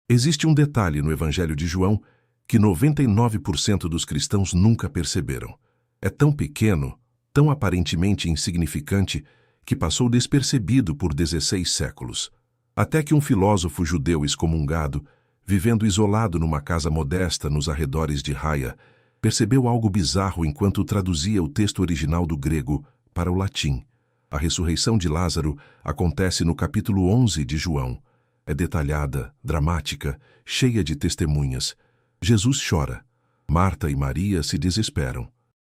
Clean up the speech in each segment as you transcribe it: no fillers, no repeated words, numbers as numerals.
Existe um detalhe no Evangelho de João que 99% dos cristãos nunca perceberam. É tão pequeno, tão aparentemente insignificante, que passou despercebido por 16 séculos. Até que um filósofo judeu excomungado, vivendo isolado numa casa modesta nos arredores de Haia, percebeu algo bizarro enquanto traduzia o texto original do grego para o latim. A ressurreição de Lázaro acontece no capítulo 11 de João. É detalhada, dramática, cheia de testemunhas. Jesus chora. Marta e Maria se desesperam.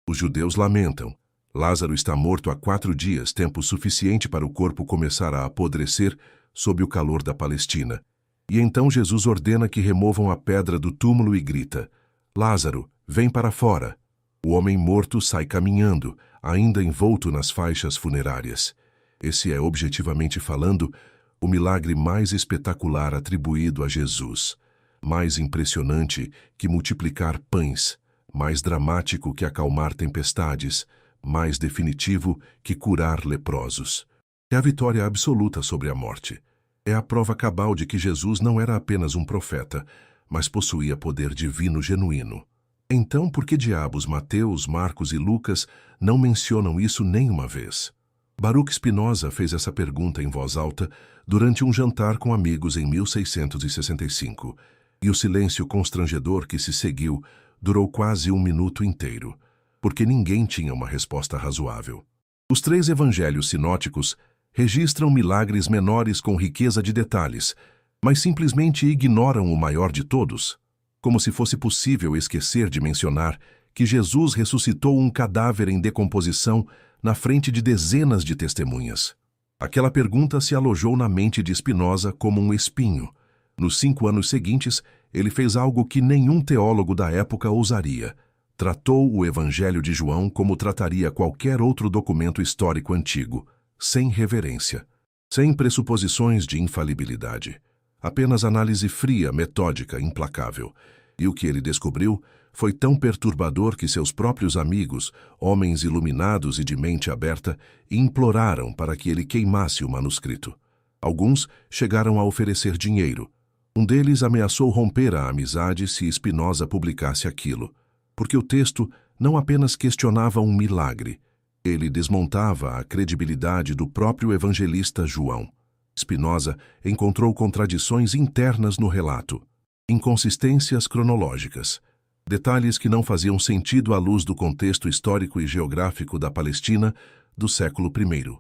Os judeus lamentam. Lázaro está morto há 4 dias, tempo suficiente para o corpo começar a apodrecer sob o calor da Palestina. E então Jesus ordena que removam a pedra do túmulo e grita: Lázaro, vem para fora. O homem morto sai caminhando, ainda envolto nas faixas funerárias. Esse é, objetivamente falando, o milagre mais espetacular atribuído a Jesus. Mais impressionante que multiplicar pães, mais dramático que acalmar tempestades, mais definitivo que curar leprosos. É a vitória absoluta sobre a morte. É a prova cabal de que Jesus não era apenas um profeta, mas possuía poder divino genuíno. Então, por que diabos Mateus, Marcos e Lucas não mencionam isso nenhuma vez? Baruch Spinoza fez essa pergunta em voz alta durante um jantar com amigos em 1665, e o silêncio constrangedor que se seguiu durou quase 1 minuto inteiro, porque ninguém tinha uma resposta razoável. Os 3 evangelhos sinóticos registram milagres menores com riqueza de detalhes, mas simplesmente ignoram o maior de todos, como se fosse possível esquecer de mencionar que Jesus ressuscitou um cadáver em decomposição na frente de dezenas de testemunhas. Aquela pergunta se alojou na mente de Spinoza como um espinho. Nos 5 anos seguintes, ele fez algo que nenhum teólogo da época ousaria. Tratou o Evangelho de João como trataria qualquer outro documento histórico antigo, sem reverência, sem pressuposições de infalibilidade. Apenas análise fria, metódica, implacável. E o que ele descobriu foi tão perturbador que seus próprios amigos, homens iluminados e de mente aberta, imploraram para que ele queimasse o manuscrito. Alguns chegaram a oferecer dinheiro. Um deles ameaçou romper a amizade se Spinoza publicasse aquilo, porque o texto não apenas questionava um milagre, ele desmontava a credibilidade do próprio evangelista João. Spinoza encontrou contradições internas no relato, inconsistências cronológicas, detalhes que não faziam sentido à luz do contexto histórico e geográfico da Palestina do século I.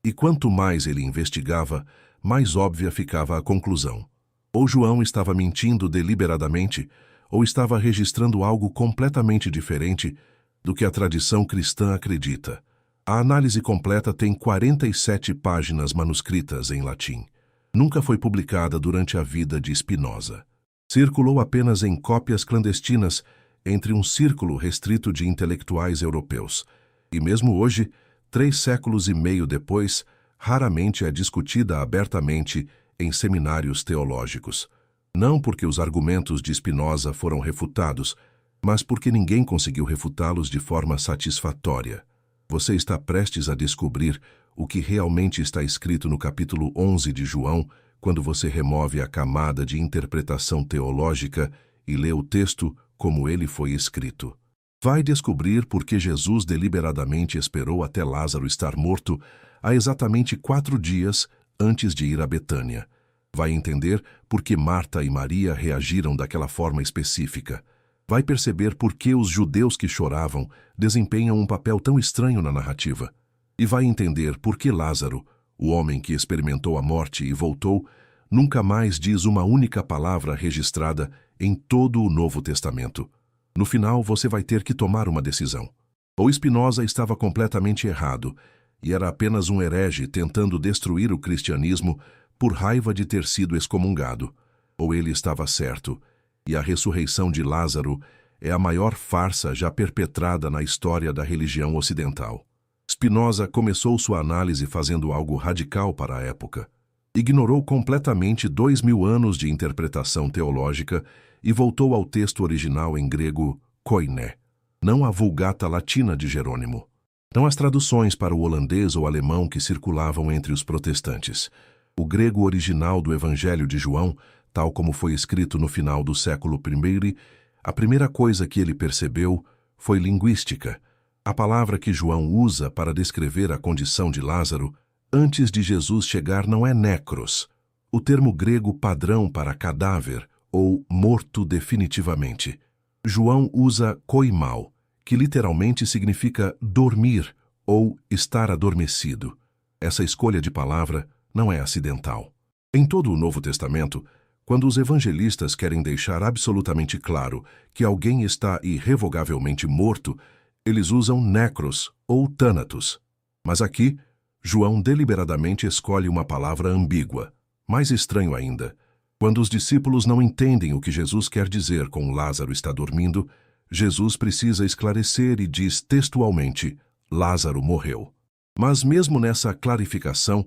E quanto mais ele investigava, mais óbvia ficava a conclusão. Ou João estava mentindo deliberadamente, ou estava registrando algo completamente diferente do que a tradição cristã acredita. A análise completa tem 47 páginas manuscritas em latim. Nunca foi publicada durante a vida de Spinoza. Circulou apenas em cópias clandestinas entre um círculo restrito de intelectuais europeus. E mesmo hoje, 3 séculos e meio depois, raramente é discutida abertamente em seminários teológicos. Não porque os argumentos de Spinoza foram refutados, mas porque ninguém conseguiu refutá-los de forma satisfatória. Você está prestes a descobrir o que realmente está escrito no capítulo 11 de João, quando você remove a camada de interpretação teológica e lê o texto como ele foi escrito. Vai descobrir por que Jesus deliberadamente esperou até Lázaro estar morto há exatamente 4 dias antes de ir a Betânia. Vai entender por que Marta e Maria reagiram daquela forma específica. Vai perceber por que os judeus que choravam desempenham um papel tão estranho na narrativa. E vai entender por que Lázaro, o homem que experimentou a morte e voltou, nunca mais diz uma única palavra registrada em todo o Novo Testamento. No final, você vai ter que tomar uma decisão. Ou Spinoza estava completamente errado e era apenas um herege tentando destruir o cristianismo por raiva de ter sido excomungado. Ou ele estava certo, e a ressurreição de Lázaro é a maior farsa já perpetrada na história da religião ocidental. Spinoza começou sua análise fazendo algo radical para a época. Ignorou completamente 2000 anos de interpretação teológica e voltou ao texto original em grego koiné, não a Vulgata Latina de Jerônimo, não as traduções para o holandês ou alemão que circulavam entre os protestantes. O grego original do Evangelho de João Tal como foi escrito no final do século I, a primeira coisa que ele percebeu foi linguística. A palavra que João usa para descrever a condição de Lázaro antes de Jesus chegar não é nécros, o termo grego padrão para cadáver ou morto definitivamente. João usa koimao, que literalmente significa dormir ou estar adormecido. Essa escolha de palavra não é acidental. Em todo o Novo Testamento, quando os evangelistas querem deixar absolutamente claro que alguém está irrevogavelmente morto, eles usam nécros ou thanatos. Mas aqui, João deliberadamente escolhe uma palavra ambígua. Mais estranho ainda, quando os discípulos não entendem o que Jesus quer dizer com Lázaro está dormindo, Jesus precisa esclarecer e diz textualmente, Lázaro morreu. Mas mesmo nessa clarificação,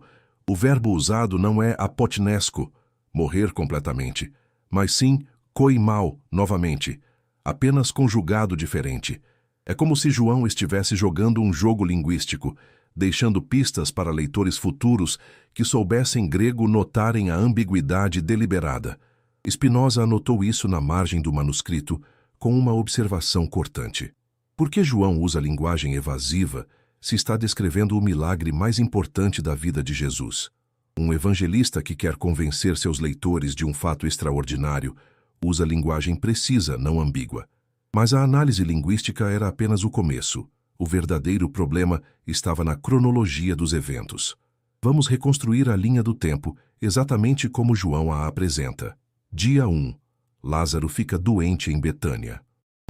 o verbo usado não é apotnesco, morrer completamente, mas sim koimao, novamente, apenas conjugado diferente. É como se João estivesse jogando um jogo linguístico, deixando pistas para leitores futuros que soubessem grego notarem a ambiguidade deliberada. Spinoza anotou isso na margem do manuscrito com uma observação cortante. Por que João usa linguagem evasiva se está descrevendo o milagre mais importante da vida de Jesus? Um evangelista que quer convencer seus leitores de um fato extraordinário usa linguagem precisa, não ambígua. Mas a análise linguística era apenas o começo. O verdadeiro problema estava na cronologia dos eventos. Vamos reconstruir a linha do tempo exatamente como João a apresenta. Dia 1. Lázaro fica doente em Betânia.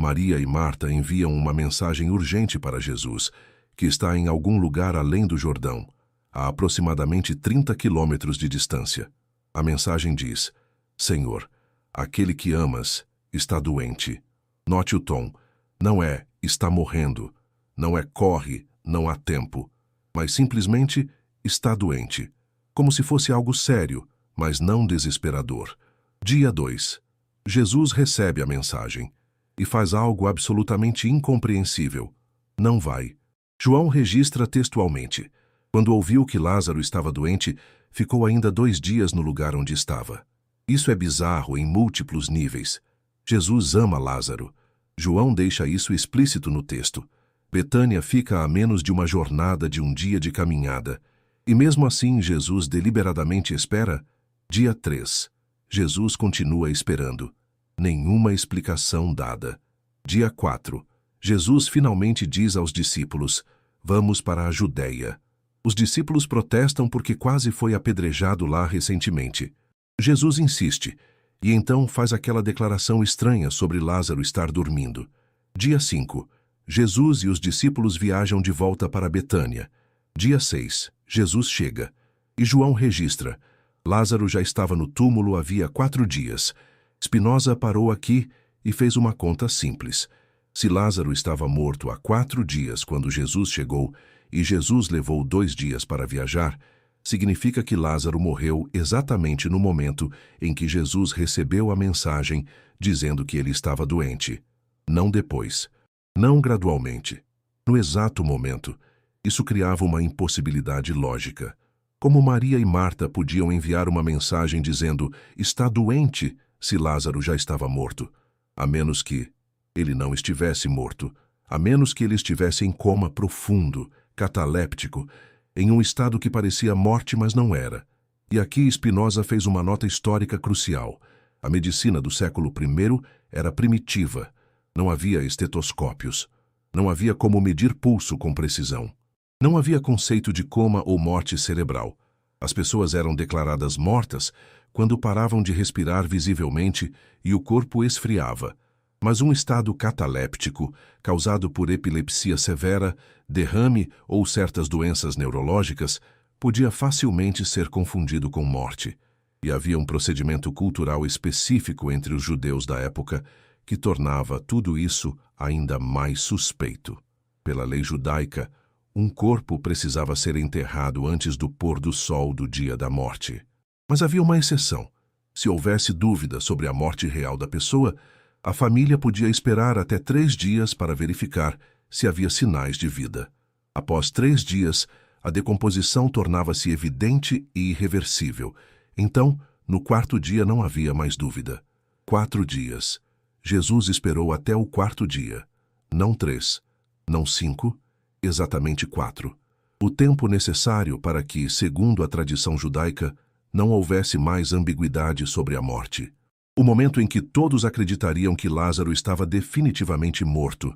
Maria e Marta enviam uma mensagem urgente para Jesus, que está em algum lugar além do Jordão, a aproximadamente 30 quilômetros de distância. A mensagem diz, Senhor, aquele que amas está doente. Note o tom, não é está morrendo, não é corre, não há tempo, mas simplesmente está doente, como se fosse algo sério, mas não desesperador. Dia 2. Jesus recebe a mensagem e faz algo absolutamente incompreensível. Não vai. João registra textualmente. Quando ouviu que Lázaro estava doente, ficou ainda 2 dias no lugar onde estava. Isso é bizarro em múltiplos níveis. Jesus ama Lázaro. João deixa isso explícito no texto. Betânia fica a menos de uma jornada de um dia de caminhada. E mesmo assim, Jesus deliberadamente espera. Dia 3. Jesus continua esperando. Nenhuma explicação dada. Dia 4. Jesus finalmente diz aos discípulos, vamos para a Judéia. Os discípulos protestam porque quase foi apedrejado lá recentemente. Jesus insiste, e então faz aquela declaração estranha sobre Lázaro estar dormindo. Dia 5. Jesus e os discípulos viajam de volta para Betânia. Dia 6. Jesus chega. E João registra. Lázaro já estava no túmulo havia 4 dias. Spinoza parou aqui e fez uma conta simples. Se Lázaro estava morto há 4 dias quando Jesus chegou e Jesus levou 2 dias para viajar, significa que Lázaro morreu exatamente no momento em que Jesus recebeu a mensagem dizendo que ele estava doente. Não depois. Não gradualmente. No exato momento. Isso criava uma impossibilidade lógica. Como Maria e Marta podiam enviar uma mensagem dizendo está doente se Lázaro já estava morto? A menos que ele não estivesse morto. A menos que ele estivesse em coma profundo, cataléptico, em um estado que parecia morte, mas não era. E aqui Spinoza fez uma nota histórica crucial. A medicina do século I era primitiva. Não havia estetoscópios. Não havia como medir pulso com precisão. Não havia conceito de coma ou morte cerebral. As pessoas eram declaradas mortas quando paravam de respirar visivelmente e o corpo esfriava. Mas um estado cataléptico, causado por epilepsia severa, derrame ou certas doenças neurológicas, podia facilmente ser confundido com morte. E havia um procedimento cultural específico entre os judeus da época que tornava tudo isso ainda mais suspeito. Pela lei judaica, um corpo precisava ser enterrado antes do pôr do sol do dia da morte. Mas havia uma exceção. Se houvesse dúvida sobre a morte real da pessoa, a família podia esperar até 3 dias para verificar se havia sinais de vida. Após 3 dias, a decomposição tornava-se evidente e irreversível. Então, No quarto dia não havia mais dúvida. 4 dias. Jesus esperou até o quarto dia. Não 3, não 5, exatamente 4. O tempo necessário para que, segundo a tradição judaica, não houvesse mais ambiguidade sobre a morte. O momento em que todos acreditariam que Lázaro estava definitivamente morto,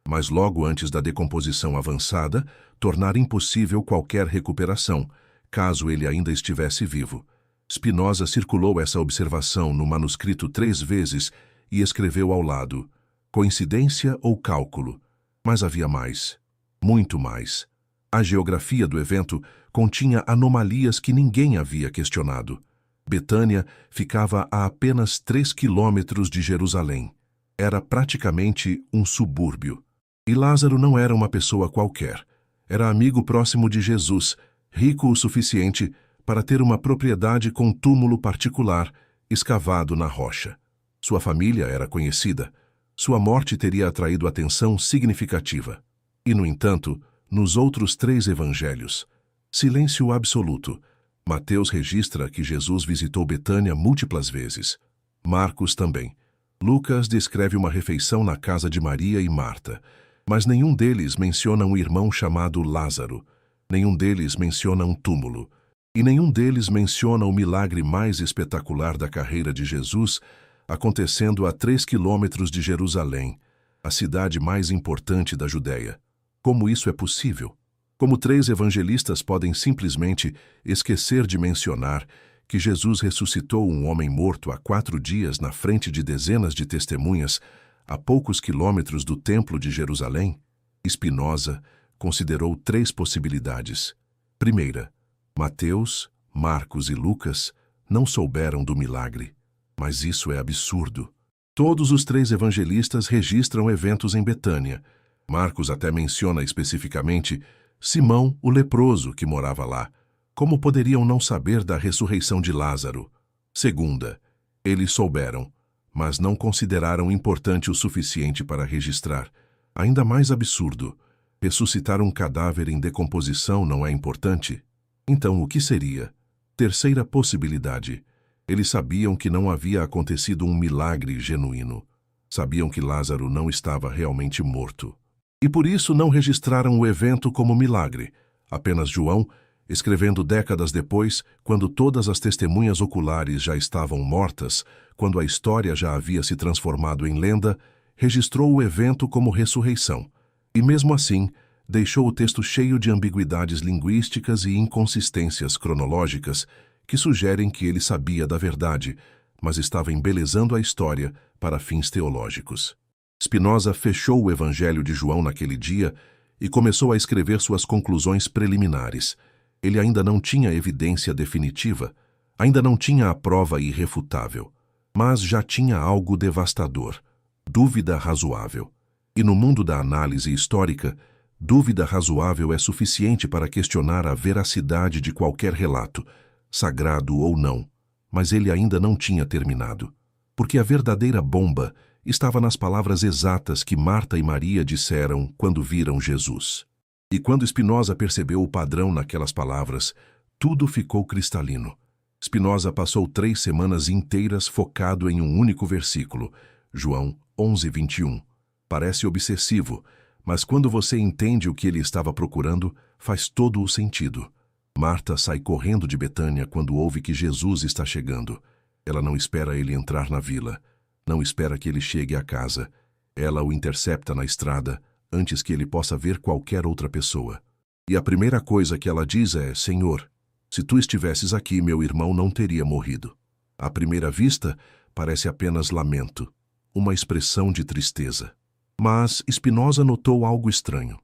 mas logo antes da decomposição avançada, tornar impossível qualquer recuperação, caso ele ainda estivesse vivo. Spinoza circulou essa observação no manuscrito 3 vezes e escreveu ao lado: coincidência ou cálculo? Mas havia mais. Muito mais. A geografia do evento continha anomalias que ninguém havia questionado. Betânia ficava a apenas 3 quilômetros de Jerusalém. Era praticamente um subúrbio. E Lázaro não era uma pessoa qualquer. Era amigo próximo de Jesus, rico o suficiente para ter uma propriedade com túmulo particular, escavado na rocha. Sua família era conhecida. Sua morte teria atraído atenção significativa. E, no entanto, nos outros 3 evangelhos, silêncio absoluto. Mateus registra que Jesus visitou Betânia múltiplas vezes. Marcos também. Lucas descreve uma refeição na casa de Maria e Marta, mas nenhum deles menciona um irmão chamado Lázaro. Nenhum deles menciona um túmulo. E nenhum deles menciona o milagre mais espetacular da carreira de Jesus, acontecendo a 3 quilômetros de Jerusalém, a cidade mais importante da Judéia. Como isso é possível? Como 3 evangelistas podem simplesmente esquecer de mencionar que Jesus ressuscitou um homem morto há 4 dias na frente de dezenas de testemunhas, a poucos quilômetros do Templo de Jerusalém? Spinoza considerou 3 possibilidades. Primeira, Mateus, Marcos e Lucas não souberam do milagre. Mas isso é absurdo. Todos os 3 evangelistas registram eventos em Betânia. Marcos até menciona especificamente Simão, o leproso, que morava lá. Como poderiam não saber da ressurreição de Lázaro? Segunda, eles souberam, mas não consideraram importante o suficiente para registrar. Ainda mais absurdo, ressuscitar um cadáver em decomposição não é importante? Então, o que seria? Terceira possibilidade. Eles sabiam que não havia acontecido um milagre genuíno. Sabiam que Lázaro não estava realmente morto. E por isso não registraram o evento como milagre. Apenas João, escrevendo décadas depois, quando todas as testemunhas oculares já estavam mortas, quando a história já havia se transformado em lenda, registrou o evento como ressurreição. E mesmo assim, deixou o texto cheio de ambiguidades linguísticas e inconsistências cronológicas que sugerem que ele sabia da verdade, mas estava embelezando a história para fins teológicos. Spinoza fechou o Evangelho de João naquele dia e começou a escrever suas conclusões preliminares. Ele ainda não tinha evidência definitiva, ainda não tinha a prova irrefutável, mas já tinha algo devastador: dúvida razoável. E no mundo da análise histórica, dúvida razoável é suficiente para questionar a veracidade de qualquer relato, sagrado ou não. Mas ele ainda não tinha terminado, porque a verdadeira bomba estava nas palavras exatas que Marta e Maria disseram quando viram Jesus. E quando Spinoza percebeu o padrão naquelas palavras, tudo ficou cristalino. Spinoza passou 3 semanas inteiras focado em um único versículo, João 11:21. Parece obsessivo, mas quando você entende o que ele estava procurando, faz todo o sentido. Marta sai correndo de Betânia quando ouve que Jesus está chegando. Ela não espera ele entrar na vila. Não espera que ele chegue à casa. Ela o intercepta na estrada antes que ele possa ver qualquer outra pessoa. E a primeira coisa que ela diz é: Senhor, se tu estivesses aqui, meu irmão não teria morrido. À primeira vista, parece apenas lamento, uma expressão de tristeza. Mas Spinoza notou algo estranho.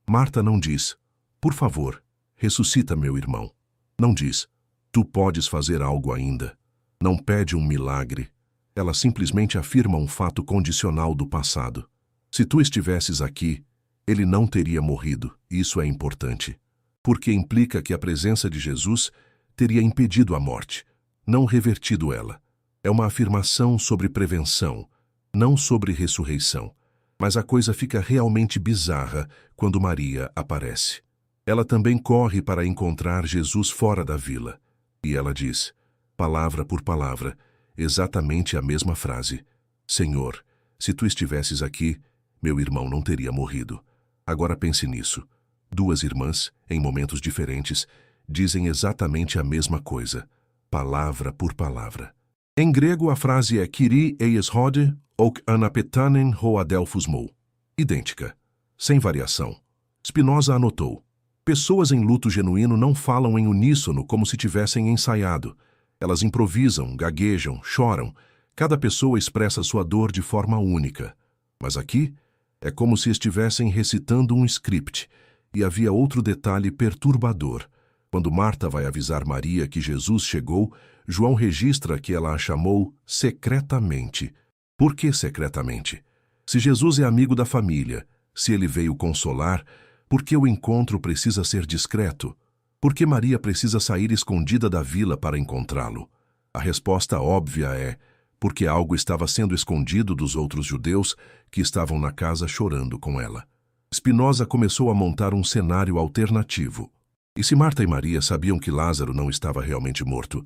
Marta não diz: por favor, ressuscita meu irmão. Não diz: tu podes fazer algo ainda. Não pede um milagre. Ela simplesmente afirma um fato condicional do passado. Se tu estivesses aqui, ele não teria morrido. Isso é importante, porque implica que a presença de Jesus teria impedido a morte, não revertido ela. É uma afirmação sobre prevenção, não sobre ressurreição. Mas a coisa fica realmente bizarra quando Maria aparece. Ela também corre para encontrar Jesus fora da vila. E ela diz: palavra por palavra, exatamente a mesma frase. Senhor, se tu estivesses aqui, meu irmão não teria morrido. Agora pense nisso. Duas irmãs, em momentos diferentes, dizem exatamente a mesma coisa, palavra por palavra. Em grego, a frase é Kyrie eieshode ok anapetanen ho adelphos mou. Idêntica, sem variação. Spinoza anotou: pessoas em luto genuíno não falam em uníssono como se tivessem ensaiado. Elas improvisam, gaguejam, choram. Cada pessoa expressa sua dor de forma única. Mas aqui, é como se estivessem recitando um script. E havia outro detalhe perturbador. Quando Marta vai avisar Maria que Jesus chegou, João registra que ela a chamou secretamente. Por que secretamente? Se Jesus é amigo da família, se ele veio consolar, por que o encontro precisa ser discreto? Por que Maria precisa sair escondida da vila para encontrá-lo? A resposta óbvia é porque algo estava sendo escondido dos outros judeus que estavam na casa chorando com ela. Spinoza começou a montar um cenário alternativo. E se Marta e Maria sabiam que Lázaro não estava realmente morto?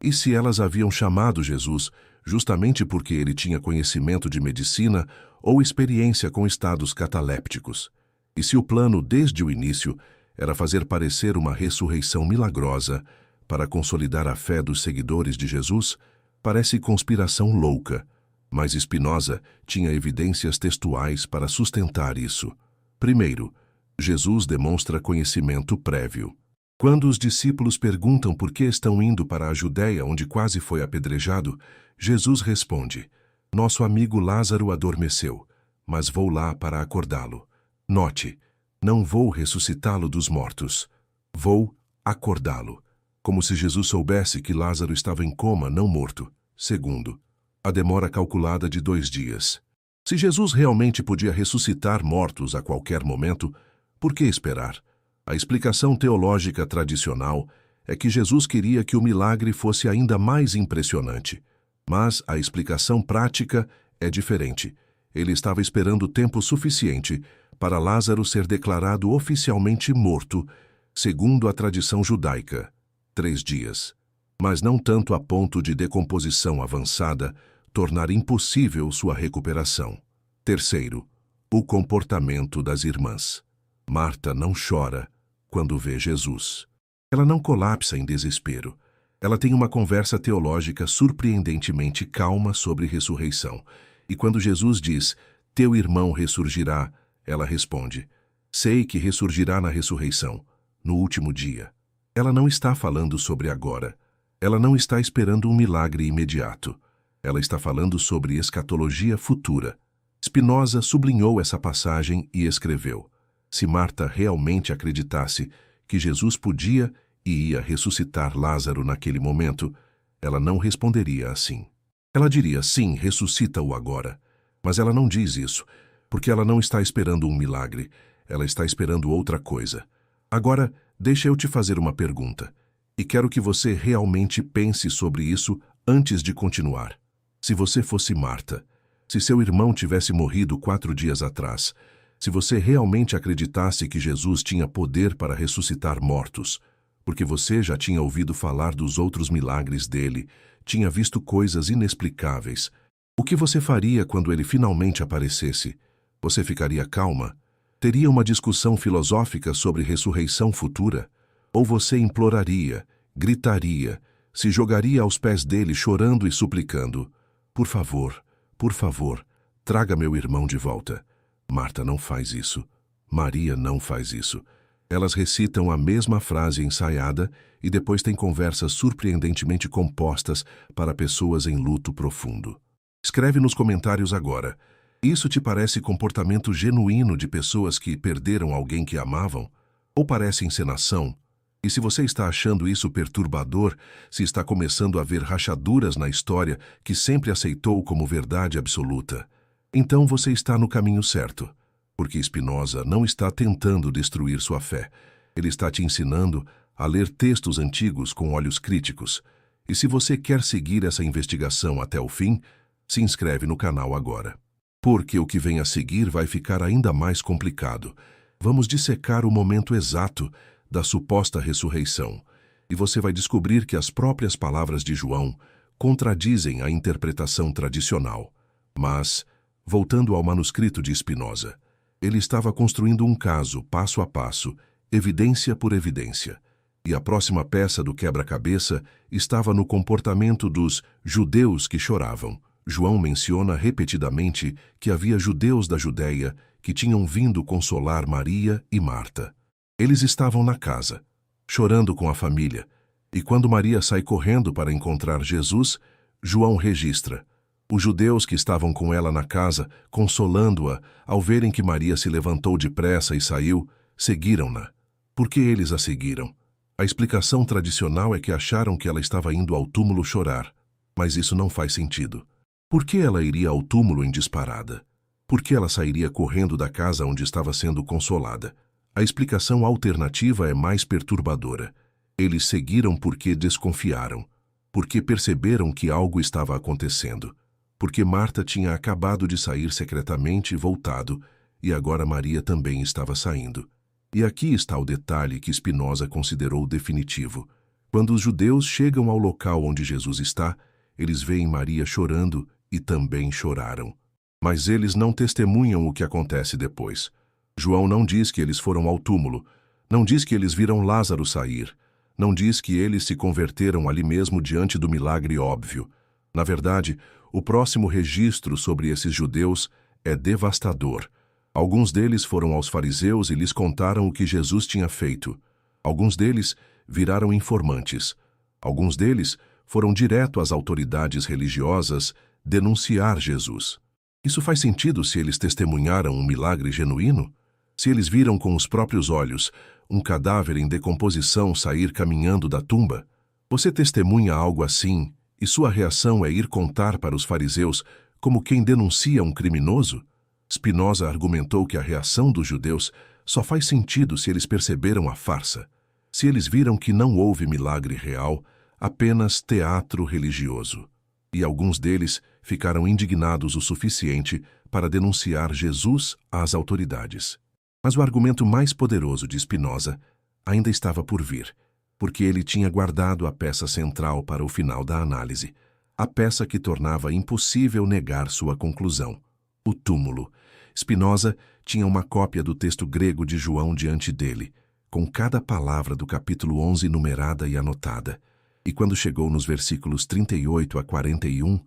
E se elas haviam chamado Jesus justamente porque ele tinha conhecimento de medicina ou experiência com estados catalépticos? E se o plano, desde o início, era fazer parecer uma ressurreição milagrosa para consolidar a fé dos seguidores de Jesus? Parece conspiração louca, mas Spinoza tinha evidências textuais para sustentar isso. Primeiro, Jesus demonstra conhecimento prévio. Quando os discípulos perguntam por que estão indo para a Judéia, onde quase foi apedrejado, Jesus responde: nosso amigo Lázaro adormeceu, mas vou lá para acordá-lo. Note, não vou ressuscitá-lo dos mortos, vou acordá-lo. Como se Jesus soubesse que Lázaro estava em coma, não morto. Segundo, a demora calculada de 2 dias. Se Jesus realmente podia ressuscitar mortos a qualquer momento, por que esperar? A explicação teológica tradicional é que Jesus queria que o milagre fosse ainda mais impressionante. Mas a explicação prática é diferente. Ele estava esperando tempo suficiente para Lázaro ser declarado oficialmente morto, segundo a tradição judaica, 3 dias. Mas não tanto a ponto de decomposição avançada tornar impossível sua recuperação. Terceiro, o comportamento das irmãs. Marta não chora quando vê Jesus. Ela não colapsa em desespero. Ela tem uma conversa teológica surpreendentemente calma sobre ressurreição. E quando Jesus diz, teu irmão ressurgirá, ela responde, sei que ressurgirá na ressurreição, no último dia. Ela não está falando sobre agora. Ela não está esperando um milagre imediato. Ela está falando sobre escatologia futura. Spinoza sublinhou essa passagem e escreveu: se Marta realmente acreditasse que Jesus podia e ia ressuscitar Lázaro naquele momento, ela não responderia assim. Ela diria, sim, ressuscita-o agora. Mas ela não diz isso, porque ela não está esperando um milagre. Ela está esperando outra coisa. Agora, deixa eu te fazer uma pergunta. E quero que você realmente pense sobre isso antes de continuar. Se você fosse Marta, se seu irmão tivesse morrido 4 dias atrás, se você realmente acreditasse que Jesus tinha poder para ressuscitar mortos, porque você já tinha ouvido falar dos outros milagres dele, tinha visto coisas inexplicáveis, o que você faria quando ele finalmente aparecesse? Você ficaria calma? Teria uma discussão filosófica sobre ressurreição futura? Ou você imploraria, gritaria, se jogaria aos pés dele chorando e suplicando, por favor, traga meu irmão de volta. Marta não faz isso. Maria não faz isso. Elas recitam a mesma frase ensaiada e depois têm conversas surpreendentemente compostas para pessoas em luto profundo. Escreve nos comentários agora. Isso te parece comportamento genuíno de pessoas que perderam alguém que amavam? Ou parece encenação? E se você está achando isso perturbador, se está começando a ver rachaduras na história que sempre aceitou como verdade absoluta, então você está no caminho certo, porque Spinoza não está tentando destruir sua fé. Ele está te ensinando a ler textos antigos com olhos críticos. E se você quer seguir essa investigação até o fim, se inscreve no canal agora. Porque o que vem a seguir vai ficar ainda mais complicado. Vamos dissecar o momento exato da suposta ressurreição. E você vai descobrir que as próprias palavras de João contradizem a interpretação tradicional. Mas, voltando ao manuscrito de Spinoza, ele estava construindo um caso, passo a passo, evidência por evidência. E a próxima peça do quebra-cabeça estava no comportamento dos judeus que choravam. João menciona repetidamente que havia judeus da Judéia que tinham vindo consolar Maria e Marta. Eles estavam na casa, chorando com a família, e quando Maria sai correndo para encontrar Jesus, João registra: os judeus que estavam com ela na casa, consolando-a, ao verem que Maria se levantou depressa e saiu, seguiram-na. Por que eles a seguiram? A explicação tradicional é que acharam que ela estava indo ao túmulo chorar, mas isso não faz sentido. Por que ela iria ao túmulo em disparada? Por que ela sairia correndo da casa onde estava sendo consolada? A explicação alternativa é mais perturbadora. Eles seguiram porque desconfiaram, porque perceberam que algo estava acontecendo, porque Marta tinha acabado de sair secretamente e voltado, e agora Maria também estava saindo. E aqui está o detalhe que Spinoza considerou definitivo. Quando os judeus chegam ao local onde Jesus está, eles veem Maria chorando e também choraram. Mas eles não testemunham o que acontece depois. João não diz que eles foram ao túmulo, não diz que eles viram Lázaro sair, não diz que eles se converteram ali mesmo diante do milagre óbvio. Na verdade, o próximo registro sobre esses judeus é devastador. Alguns deles foram aos fariseus e lhes contaram o que Jesus tinha feito. Alguns deles viraram informantes. Alguns deles foram direto às autoridades religiosas denunciar Jesus. Isso faz sentido se eles testemunharam um milagre genuíno? Se eles viram com os próprios olhos um cadáver em decomposição sair caminhando da tumba? Você testemunha algo assim e sua reação é ir contar para os fariseus como quem denuncia um criminoso? Spinoza argumentou que a reação dos judeus só faz sentido se eles perceberam a farsa, se eles viram que não houve milagre real, apenas teatro religioso. E alguns deles ficaram indignados o suficiente para denunciar Jesus às autoridades. Mas o argumento mais poderoso de Spinoza ainda estava por vir, porque ele tinha guardado a peça central para o final da análise, a peça que tornava impossível negar sua conclusão: o túmulo. Spinoza tinha uma cópia do texto grego de João diante dele, com cada palavra do capítulo 11 numerada e anotada. E quando chegou nos versículos 38 a 41,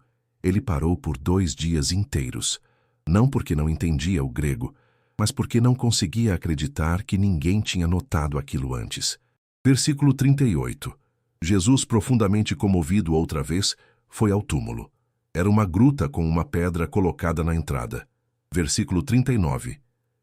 ele parou por 2 dias inteiros, não porque não entendia o grego, mas porque não conseguia acreditar que ninguém tinha notado aquilo antes. Versículo 38. Jesus, profundamente comovido outra vez, foi ao túmulo. Era uma gruta com uma pedra colocada na entrada. Versículo 39.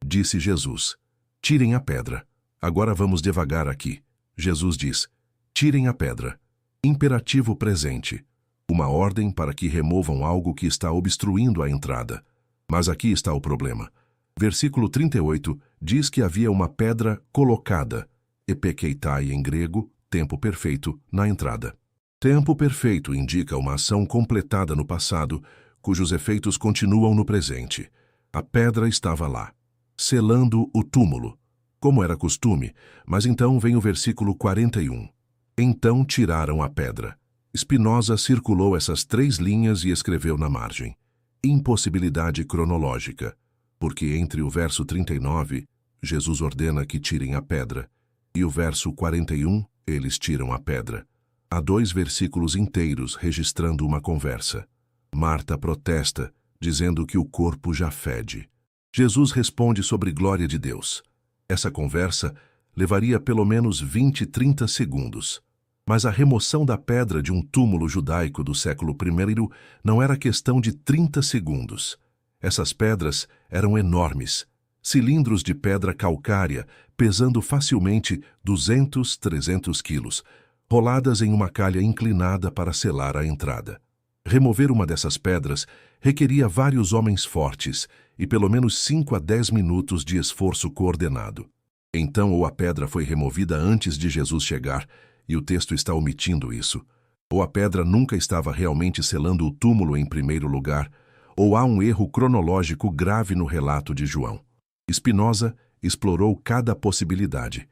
Disse Jesus: tirem a pedra. Agora vamos devagar aqui. Jesus diz: tirem a pedra. Imperativo presente. Uma ordem para que removam algo que está obstruindo a entrada. Mas aqui está o problema. Versículo 38 diz que havia uma pedra colocada, epekeitai em grego, tempo perfeito, na entrada. Tempo perfeito indica uma ação completada no passado, cujos efeitos continuam no presente. A pedra estava lá, selando o túmulo, como era costume, mas então vem o versículo 41. Então tiraram a pedra. Spinoza circulou essas 3 linhas e escreveu na margem: impossibilidade cronológica, porque entre o verso 39, Jesus ordena que tirem a pedra, e o verso 41, eles tiram a pedra. Há 2 versículos inteiros registrando uma conversa. Marta protesta, dizendo que o corpo já fede. Jesus responde sobre glória de Deus. Essa conversa levaria pelo menos 20, 30 segundos. Mas a remoção da pedra de um túmulo judaico do século I não era questão de 30 segundos. Essas pedras eram enormes, cilindros de pedra calcária, pesando facilmente 200, 300 quilos, roladas em uma calha inclinada para selar a entrada. Remover uma dessas pedras requeria vários homens fortes e pelo menos 5 a 10 minutos de esforço coordenado. Então, ou a pedra foi removida antes de Jesus chegar, e o texto está omitindo isso, ou a pedra nunca estava realmente selando o túmulo em primeiro lugar, ou há um erro cronológico grave no relato de João. Spinoza explorou cada possibilidade.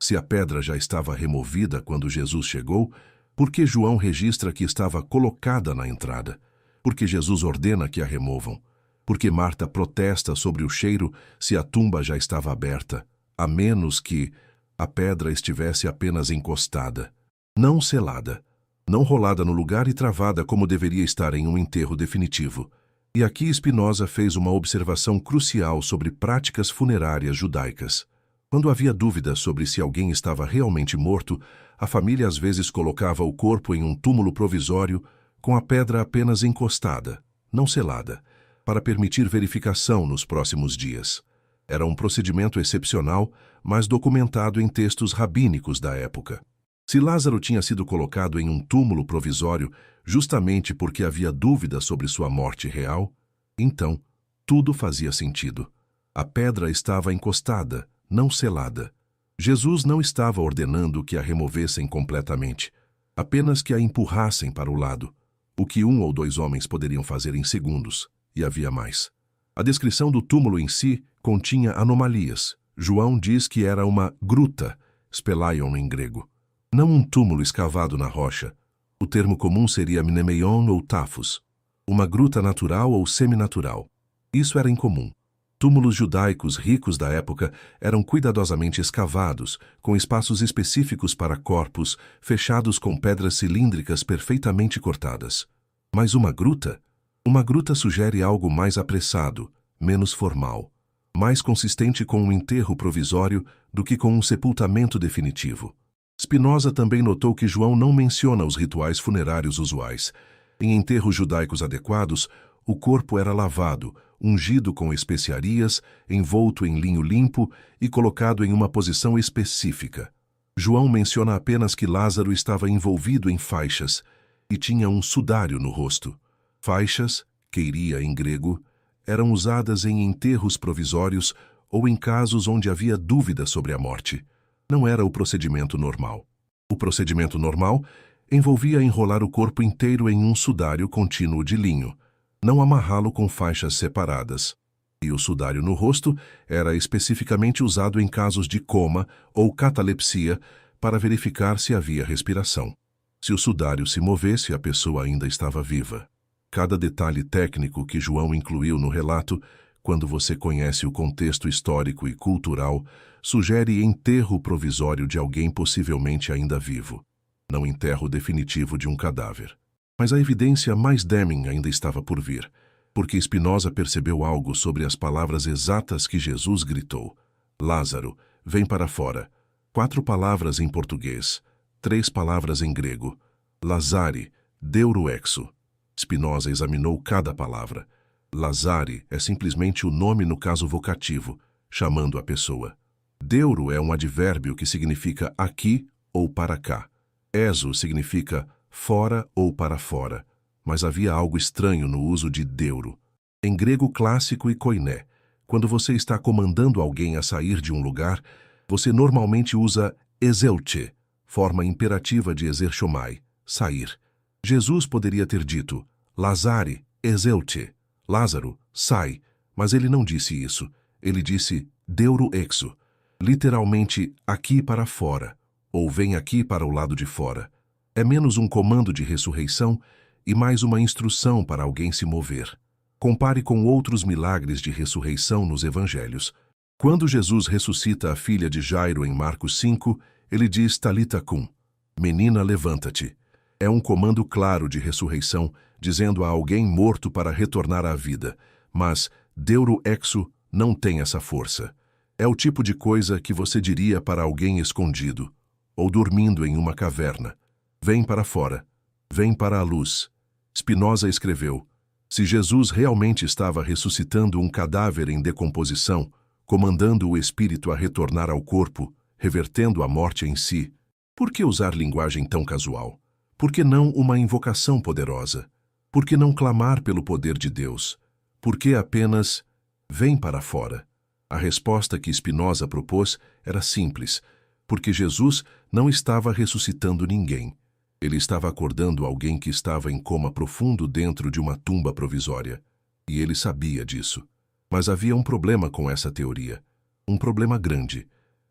Se a pedra já estava removida quando Jesus chegou, por que João registra que estava colocada na entrada? Porque Jesus ordena que a removam. Porque Marta protesta sobre o cheiro se a tumba já estava aberta, a menos que a pedra estivesse apenas encostada, não selada, não rolada no lugar e travada como deveria estar em um enterro definitivo. E aqui Spinoza fez uma observação crucial sobre práticas funerárias judaicas. Quando havia dúvida sobre se alguém estava realmente morto, a família às vezes colocava o corpo em um túmulo provisório com a pedra apenas encostada, não selada, para permitir verificação nos próximos dias. Era um procedimento excepcional, mas documentado em textos rabínicos da época. Se Lázaro tinha sido colocado em um túmulo provisório justamente porque havia dúvida sobre sua morte real, então tudo fazia sentido. A pedra estava encostada, não selada. Jesus não estava ordenando que a removessem completamente, apenas que a empurrassem para o lado, o que 1 ou 2 homens poderiam fazer em segundos, e havia mais. A descrição do túmulo em si continha anomalias. João diz que era uma gruta, spelaion em grego, não um túmulo escavado na rocha. O termo comum seria mnemeion ou tafos, uma gruta natural ou seminatural. Isso era incomum. Túmulos judaicos ricos da época eram cuidadosamente escavados, com espaços específicos para corpos, fechados com pedras cilíndricas perfeitamente cortadas. Mas uma gruta? Uma gruta sugere algo mais apressado, menos formal, mais consistente com um enterro provisório do que com um sepultamento definitivo. Spinoza também notou que João não menciona os rituais funerários usuais. Em enterros judaicos adequados, o corpo era lavado, ungido com especiarias, envolto em linho limpo e colocado em uma posição específica. João menciona apenas que Lázaro estava envolvido em faixas e tinha um sudário no rosto. Faixas, queiria em grego, eram usadas em enterros provisórios ou em casos onde havia dúvida sobre a morte. Não era o procedimento normal. O procedimento normal envolvia enrolar o corpo inteiro em um sudário contínuo de linho, não amarrá-lo com faixas separadas. E o sudário no rosto era especificamente usado em casos de coma ou catalepsia para verificar se havia respiração. Se o sudário se movesse, a pessoa ainda estava viva. Cada detalhe técnico que João incluiu no relato, quando você conhece o contexto histórico e cultural, sugere enterro provisório de alguém possivelmente ainda vivo, não enterro definitivo de um cadáver. Mas a evidência mais damning ainda estava por vir, porque Spinoza percebeu algo sobre as palavras exatas que Jesus gritou. Lázaro, vem para fora. 4 palavras em português, 3 palavras em grego. Lazare, deuteruexo. Spinoza examinou cada palavra. Lazare é simplesmente o nome no caso vocativo, chamando a pessoa. Deuro é um advérbio que significa aqui ou para cá. Exo significa fora ou para fora, mas havia algo estranho no uso de deuro. Em grego clássico e koiné, quando você está comandando alguém a sair de um lugar, você normalmente usa exeute, forma imperativa de exerchomai, sair. Jesus poderia ter dito, Lazare, exeute, Lázaro, sai, mas ele não disse isso. Ele disse deuteruexo, literalmente aqui para fora, ou vem aqui para o lado de fora. É menos um comando de ressurreição e mais uma instrução para alguém se mover. Compare com outros milagres de ressurreição nos evangelhos. Quando Jesus ressuscita a filha de Jairo em Marcos 5, ele diz Talita cum, menina, levanta-te. É um comando claro de ressurreição, dizendo a alguém morto para retornar à vida, mas deuteruexo não tem essa força. É o tipo de coisa que você diria para alguém escondido, ou dormindo em uma caverna. Vem para fora, vem para a luz. Spinoza escreveu, se Jesus realmente estava ressuscitando um cadáver em decomposição, comandando o espírito a retornar ao corpo, revertendo a morte em si, por que usar linguagem tão casual? Por que não uma invocação poderosa? Por que não clamar pelo poder de Deus? Por que apenas, vem para fora? A resposta que Spinoza propôs era simples, porque Jesus não estava ressuscitando ninguém. Ele estava acordando alguém que estava em coma profundo dentro de uma tumba provisória. E ele sabia disso. Mas havia um problema com essa teoria. Um problema grande.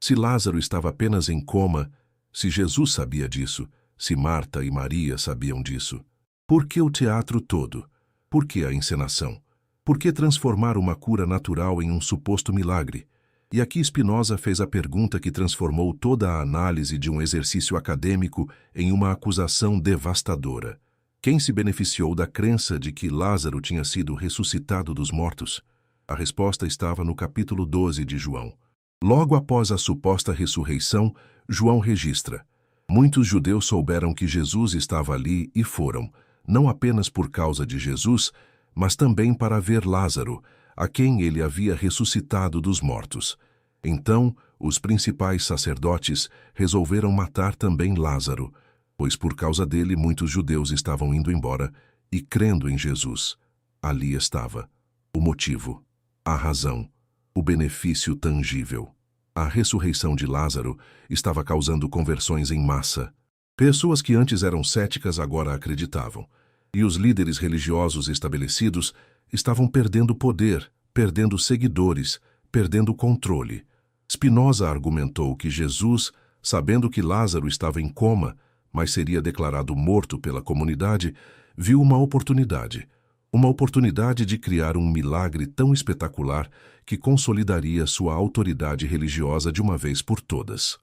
Se Lázaro estava apenas em coma, se Jesus sabia disso, se Marta e Maria sabiam disso, por que o teatro todo? Por que a encenação? Por que transformar uma cura natural em um suposto milagre? E aqui Spinoza fez a pergunta que transformou toda a análise de um exercício acadêmico em uma acusação devastadora. Quem se beneficiou da crença de que Lázaro tinha sido ressuscitado dos mortos? A resposta estava no capítulo 12 de João. Logo após a suposta ressurreição, João registra: muitos judeus souberam que Jesus estava ali e foram, não apenas por causa de Jesus, mas também para ver Lázaro, a quem ele havia ressuscitado dos mortos. Então, os principais sacerdotes resolveram matar também Lázaro, pois por causa dele muitos judeus estavam indo embora e crendo em Jesus. Ali estava o motivo, a razão, o benefício tangível. A ressurreição de Lázaro estava causando conversões em massa. Pessoas que antes eram céticas agora acreditavam. E os líderes religiosos estabelecidos estavam perdendo poder, perdendo seguidores, perdendo controle. Spinoza argumentou que Jesus, sabendo que Lázaro estava em coma, mas seria declarado morto pela comunidade, viu uma oportunidade de criar um milagre tão espetacular que consolidaria sua autoridade religiosa de uma vez por todas.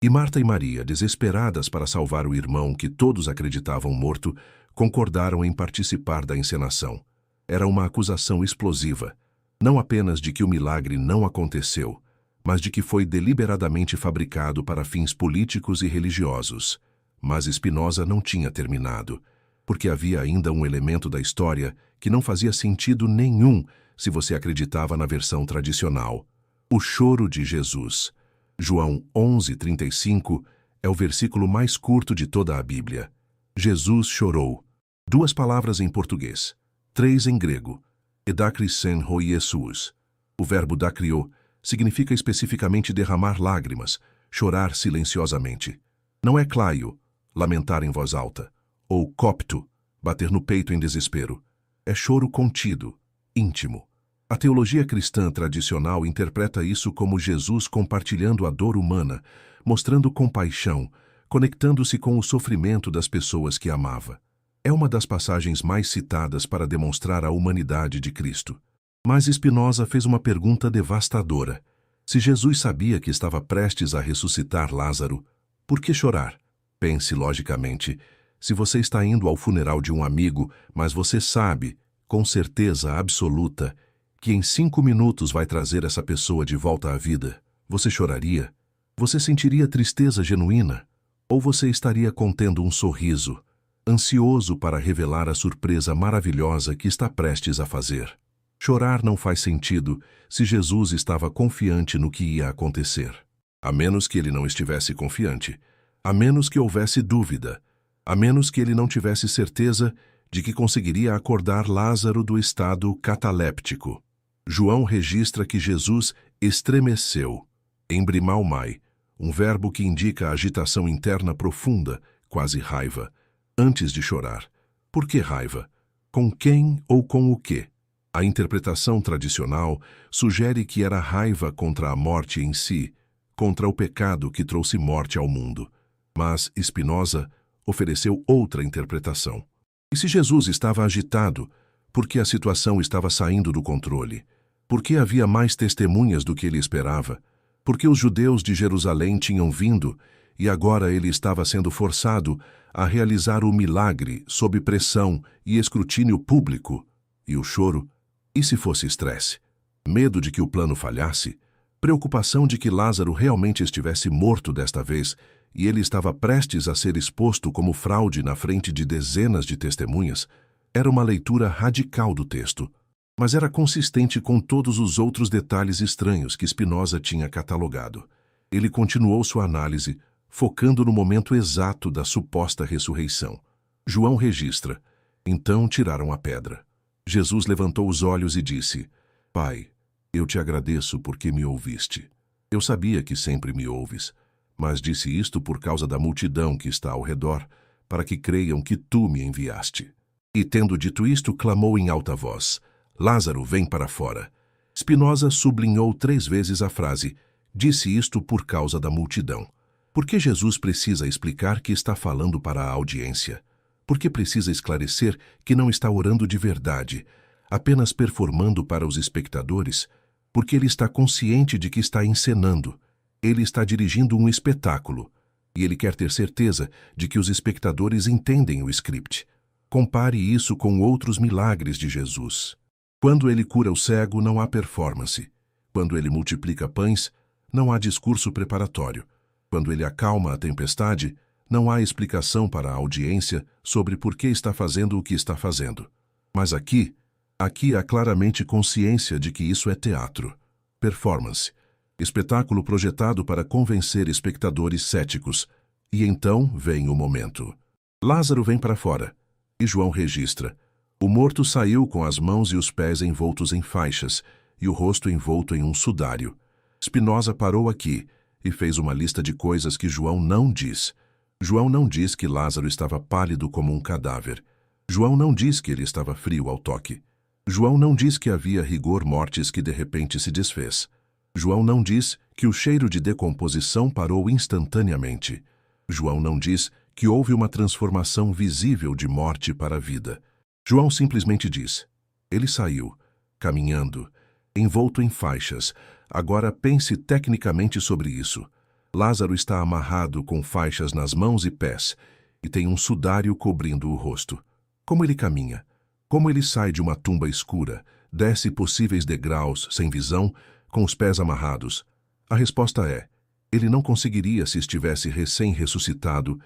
E Marta e Maria, desesperadas para salvar o irmão que todos acreditavam morto, concordaram em participar da encenação. Era uma acusação explosiva, não apenas de que o milagre não aconteceu, mas de que foi deliberadamente fabricado para fins políticos e religiosos. Mas Spinoza não tinha terminado, porque havia ainda um elemento da história que não fazia sentido nenhum se você acreditava na versão tradicional: o choro de Jesus. João 11:35 é o versículo mais curto de toda a Bíblia. Jesus chorou. 2 palavras em português, 3 em grego. Edakrisen ho Jesus. O verbo dakrio significa especificamente derramar lágrimas, chorar silenciosamente. Não é claio, lamentar em voz alta, ou copto, bater no peito em desespero. É choro contido, íntimo. A teologia cristã tradicional interpreta isso como Jesus compartilhando a dor humana, mostrando compaixão, conectando-se com o sofrimento das pessoas que amava. É uma das passagens mais citadas para demonstrar a humanidade de Cristo. Mas Spinoza fez uma pergunta devastadora. Se Jesus sabia que estava prestes a ressuscitar Lázaro, por que chorar? Pense logicamente. Se você está indo ao funeral de um amigo, mas você sabe, com certeza absoluta, que em 5 minutos vai trazer essa pessoa de volta à vida, você choraria? Você sentiria tristeza genuína? Ou você estaria contendo um sorriso, ansioso para revelar a surpresa maravilhosa que está prestes a fazer? Chorar não faz sentido se Jesus estava confiante no que ia acontecer. A menos que ele não estivesse confiante, a menos que houvesse dúvida, a menos que ele não tivesse certeza de que conseguiria acordar Lázaro do estado cataléptico. João registra que Jesus estremeceu, embrimaumai, um verbo que indica agitação interna profunda, quase raiva, antes de chorar. Por que raiva? Com quem ou com o quê? A interpretação tradicional sugere que era raiva contra a morte em si, contra o pecado que trouxe morte ao mundo. Mas Spinoza ofereceu outra interpretação. E se Jesus estava agitado, porque a situação estava saindo do controle? Porque havia mais testemunhas do que ele esperava? Porque os judeus de Jerusalém tinham vindo e agora ele estava sendo forçado a realizar o milagre sob pressão e escrutínio público? E o choro? E se fosse estresse? Medo de que o plano falhasse? Preocupação de que Lázaro realmente estivesse morto desta vez e ele estava prestes a ser exposto como fraude na frente de dezenas de testemunhas? Era uma leitura radical do texto, mas era consistente com todos os outros detalhes estranhos que Spinoza tinha catalogado. Ele continuou sua análise, focando no momento exato da suposta ressurreição. João registra: então tiraram a pedra. Jesus levantou os olhos e disse: Pai, eu te agradeço porque me ouviste. Eu sabia que sempre me ouves, mas disse isto por causa da multidão que está ao redor, para que creiam que tu me enviaste. E tendo dito isto, clamou em alta voz: Lázaro, vem para fora. Spinoza sublinhou 3 vezes a frase: Disse isto por causa da multidão. Por que Jesus precisa explicar que está falando para a audiência? Por que precisa esclarecer que não está orando de verdade, apenas performando para os espectadores? Porque ele está consciente de que está encenando. Ele está dirigindo um espetáculo. E ele quer ter certeza de que os espectadores entendem o script. Compare isso com outros milagres de Jesus. Quando ele cura o cego, não há performance. Quando ele multiplica pães, não há discurso preparatório. Quando ele acalma a tempestade, não há explicação para a audiência sobre por que está fazendo o que está fazendo. Mas aqui há claramente consciência de que isso é teatro, performance, espetáculo projetado para convencer espectadores céticos. E então vem o momento. Lázaro vem para fora, e João registra. O morto saiu com as mãos e os pés envoltos em faixas, e o rosto envolto em um sudário. Spinoza parou aqui e fez uma lista de coisas que João não diz. João não diz que Lázaro estava pálido como um cadáver. João não diz que ele estava frio ao toque. João não diz que havia rigor mortis que de repente se desfez. João não diz que o cheiro de decomposição parou instantaneamente. João não diz que houve uma transformação visível de morte para a vida. João simplesmente diz: ele saiu, caminhando, envolto em faixas. Agora pense tecnicamente sobre isso. Lázaro está amarrado com faixas nas mãos e pés, e tem um sudário cobrindo o rosto. Como ele caminha? Como ele sai de uma tumba escura, desce possíveis degraus, sem visão, com os pés amarrados? A resposta é: ele não conseguiria se estivesse recém-ressuscitado,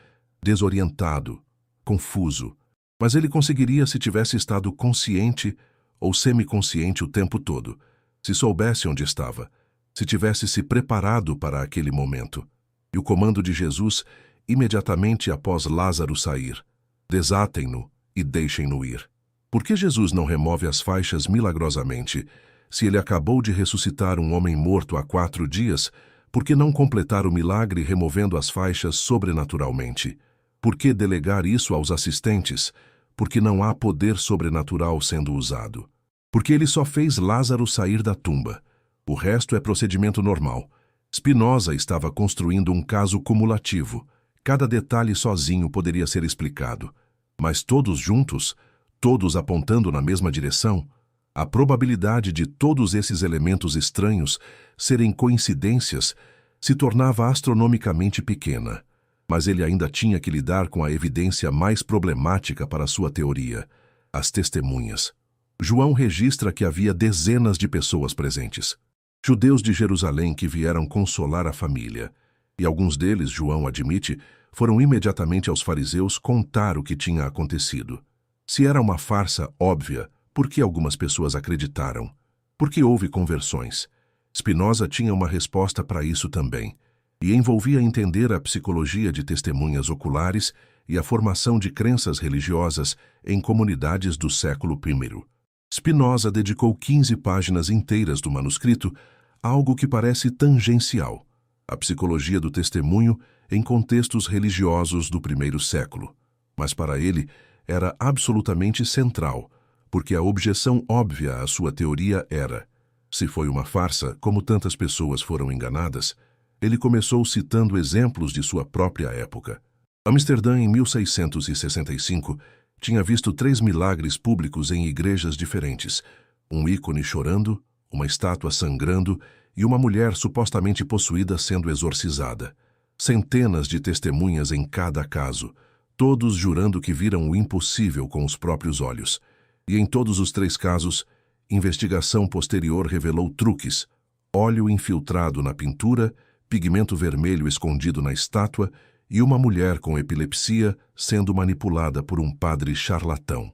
desorientado, confuso. Mas ele conseguiria se tivesse estado consciente ou semiconsciente o tempo todo, se soubesse onde estava, se tivesse se preparado para aquele momento. E o comando de Jesus, imediatamente após Lázaro sair: desatem-no e deixem-no ir. Por que Jesus não remove as faixas milagrosamente? Se ele acabou de ressuscitar um homem morto há 4 dias, por que não completar o milagre removendo as faixas sobrenaturalmente? Por que delegar isso aos assistentes? Porque não há poder sobrenatural sendo usado. Porque ele só fez Lázaro sair da tumba. O resto é procedimento normal. Spinoza estava construindo um caso cumulativo. Cada detalhe sozinho poderia ser explicado. Mas todos juntos, todos apontando na mesma direção, a probabilidade de todos esses elementos estranhos serem coincidências se tornava astronomicamente pequena. Mas ele ainda tinha que lidar com a evidência mais problemática para sua teoria: as testemunhas. João registra que havia dezenas de pessoas presentes. Judeus de Jerusalém que vieram consolar a família. E alguns deles, João admite, foram imediatamente aos fariseus contar o que tinha acontecido. Se era uma farsa óbvia, por que algumas pessoas acreditaram? Por que houve conversões? Spinoza tinha uma resposta para isso também, e envolvia entender a psicologia de testemunhas oculares e a formação de crenças religiosas em comunidades do século I. Spinoza dedicou 15 páginas inteiras do manuscrito a algo que parece tangencial: a psicologia do testemunho em contextos religiosos do I século. Mas para ele era absolutamente central, porque a objeção óbvia à sua teoria era: se foi uma farsa, como tantas pessoas foram enganadas. Ele começou citando exemplos de sua própria época. Amsterdã, em 1665, tinha visto 3 milagres públicos em igrejas diferentes: um ícone chorando, uma estátua sangrando e uma mulher supostamente possuída sendo exorcizada. Centenas de testemunhas em cada caso, todos jurando que viram o impossível com os próprios olhos. E em todos os 3 casos, investigação posterior revelou truques: óleo infiltrado na pintura, pigmento vermelho escondido na estátua e uma mulher com epilepsia sendo manipulada por um padre charlatão.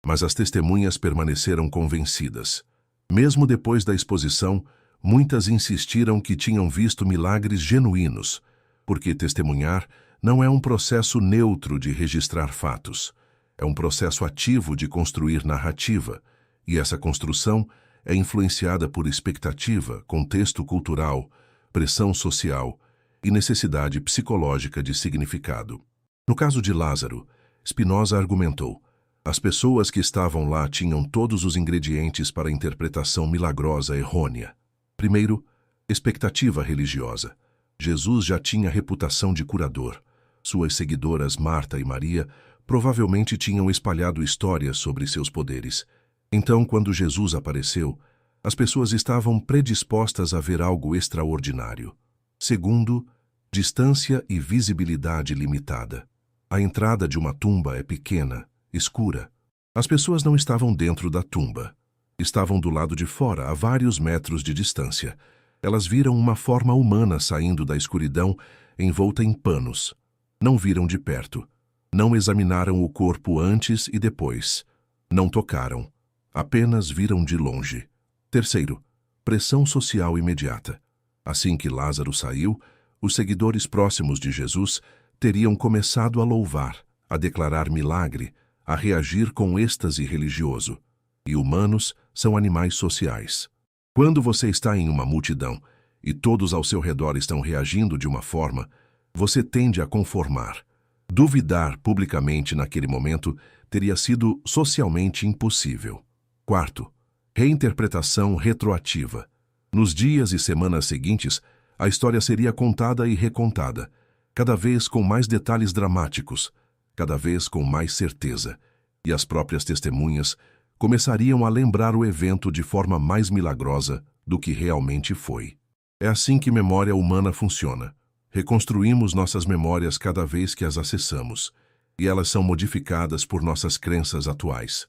Mas as testemunhas permaneceram convencidas. Mesmo depois da exposição, muitas insistiram que tinham visto milagres genuínos, porque testemunhar não é um processo neutro de registrar fatos. É um processo ativo de construir narrativa, e essa construção é influenciada por expectativa, contexto cultural, pressão social e necessidade psicológica de significado. No caso de Lázaro, Spinoza argumentou: as pessoas que estavam lá tinham todos os ingredientes para a interpretação milagrosa errônea. Primeiro, Expectativa religiosa. Jesus já tinha reputação de curador. Suas seguidoras Marta e Maria provavelmente tinham espalhado histórias sobre seus poderes. Então, quando Jesus apareceu, as pessoas estavam predispostas a ver algo extraordinário. Segundo, distância e visibilidade limitada. A entrada de uma tumba é pequena, escura. As pessoas não estavam dentro da tumba. Estavam do lado de fora, a vários metros de distância. Elas viram uma forma humana saindo da escuridão, envolta em panos. Não viram de perto. Não examinaram o corpo antes e depois. Não tocaram. Apenas viram de longe. Terceiro, pressão social imediata. Assim que Lázaro saiu, os seguidores próximos de Jesus teriam começado a louvar, a declarar milagre, a reagir com êxtase religioso. E humanos são animais sociais. Quando você está em uma multidão e todos ao seu redor estão reagindo de uma forma, você tende a conformar. Duvidar publicamente naquele momento teria sido socialmente impossível. Quarto, reinterpretação retroativa. Nos dias e semanas seguintes, a história seria contada e recontada, cada vez com mais detalhes dramáticos, cada vez com mais certeza, e as próprias testemunhas começariam a lembrar o evento de forma mais milagrosa do que realmente foi. É assim que memória humana funciona. Reconstruímos nossas memórias cada vez que as acessamos, e elas são modificadas por nossas crenças atuais.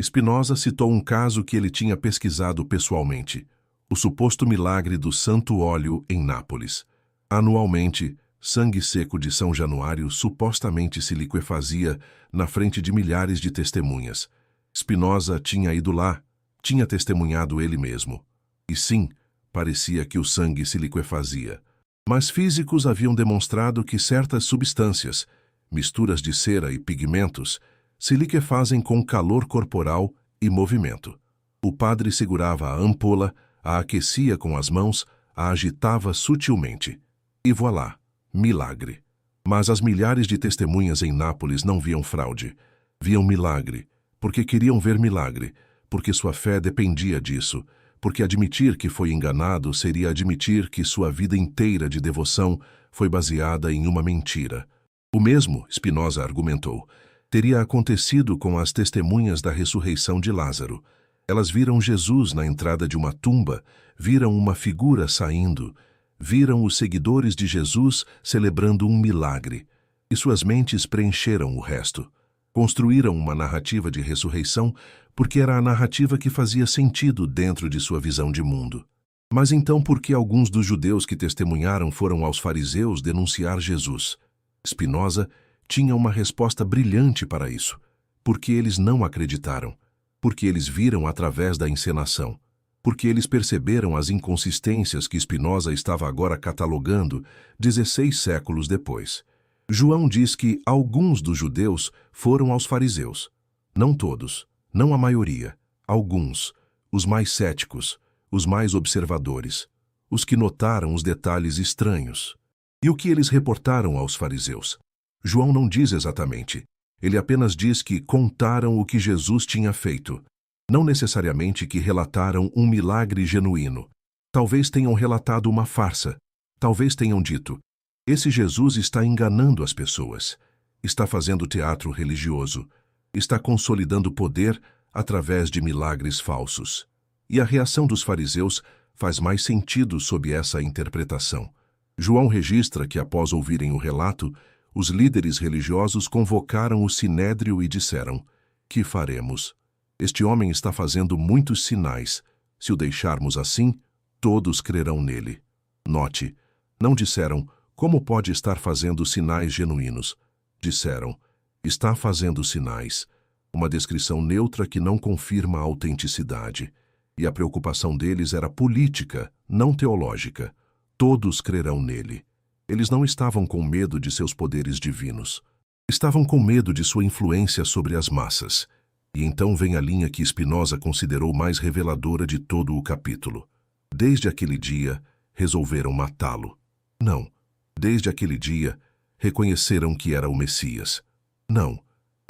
Spinoza citou um caso que ele tinha pesquisado pessoalmente, o suposto milagre do santo óleo em Nápoles. Anualmente, sangue seco de São Januário supostamente se liquefazia na frente de milhares de testemunhas. Spinoza tinha ido lá, tinha testemunhado ele mesmo. E sim, parecia que o sangue se liquefazia. Mas físicos haviam demonstrado que certas substâncias, misturas de cera e pigmentos, se liquefazem com calor corporal e movimento. O padre segurava a ampola, a aquecia com as mãos, a agitava sutilmente. E voilá, milagre. Mas as milhares de testemunhas em Nápoles não viam fraude. Viam milagre, porque queriam ver milagre, porque sua fé dependia disso, porque admitir que foi enganado seria admitir que sua vida inteira de devoção foi baseada em uma mentira. O mesmo, Spinoza argumentou, teria acontecido com as testemunhas da ressurreição de Lázaro. Elas viram Jesus na entrada de uma tumba, viram uma figura saindo, viram os seguidores de Jesus celebrando um milagre, e suas mentes preencheram o resto. Construíram uma narrativa de ressurreição porque era a narrativa que fazia sentido dentro de sua visão de mundo. Mas então por que alguns dos judeus que testemunharam foram aos fariseus denunciar Jesus? Spinoza tinha uma resposta brilhante para isso. Porque eles não acreditaram. Porque eles viram através da encenação. Porque eles perceberam as inconsistências que Spinoza estava agora catalogando 16 séculos depois. João diz que alguns dos judeus foram aos fariseus. Não todos, não a maioria, alguns, os mais céticos, os mais observadores, os que notaram os detalhes estranhos. E o que eles reportaram aos fariseus? João não diz exatamente. Ele apenas diz que contaram o que Jesus tinha feito. Não necessariamente que relataram um milagre genuíno. Talvez tenham relatado uma farsa. Talvez tenham dito: esse Jesus está enganando as pessoas, está fazendo teatro religioso, está consolidando poder através de milagres falsos. E a reação dos fariseus faz mais sentido sob essa interpretação. João registra que, após ouvirem o relato, os líderes religiosos convocaram o sinédrio e disseram: que faremos? Este homem está fazendo muitos sinais. Se o deixarmos assim, todos crerão nele. Note, não disseram: como pode estar fazendo sinais genuínos? Disseram: está fazendo sinais. Uma descrição neutra que não confirma a autenticidade. E a preocupação deles era política, não teológica. Todos crerão nele. Eles não estavam com medo de seus poderes divinos. Estavam com medo de sua influência sobre as massas. E então vem a linha que Spinoza considerou mais reveladora de todo o capítulo. Desde aquele dia, resolveram matá-lo. Não. Desde aquele dia, reconheceram que era o Messias. Não.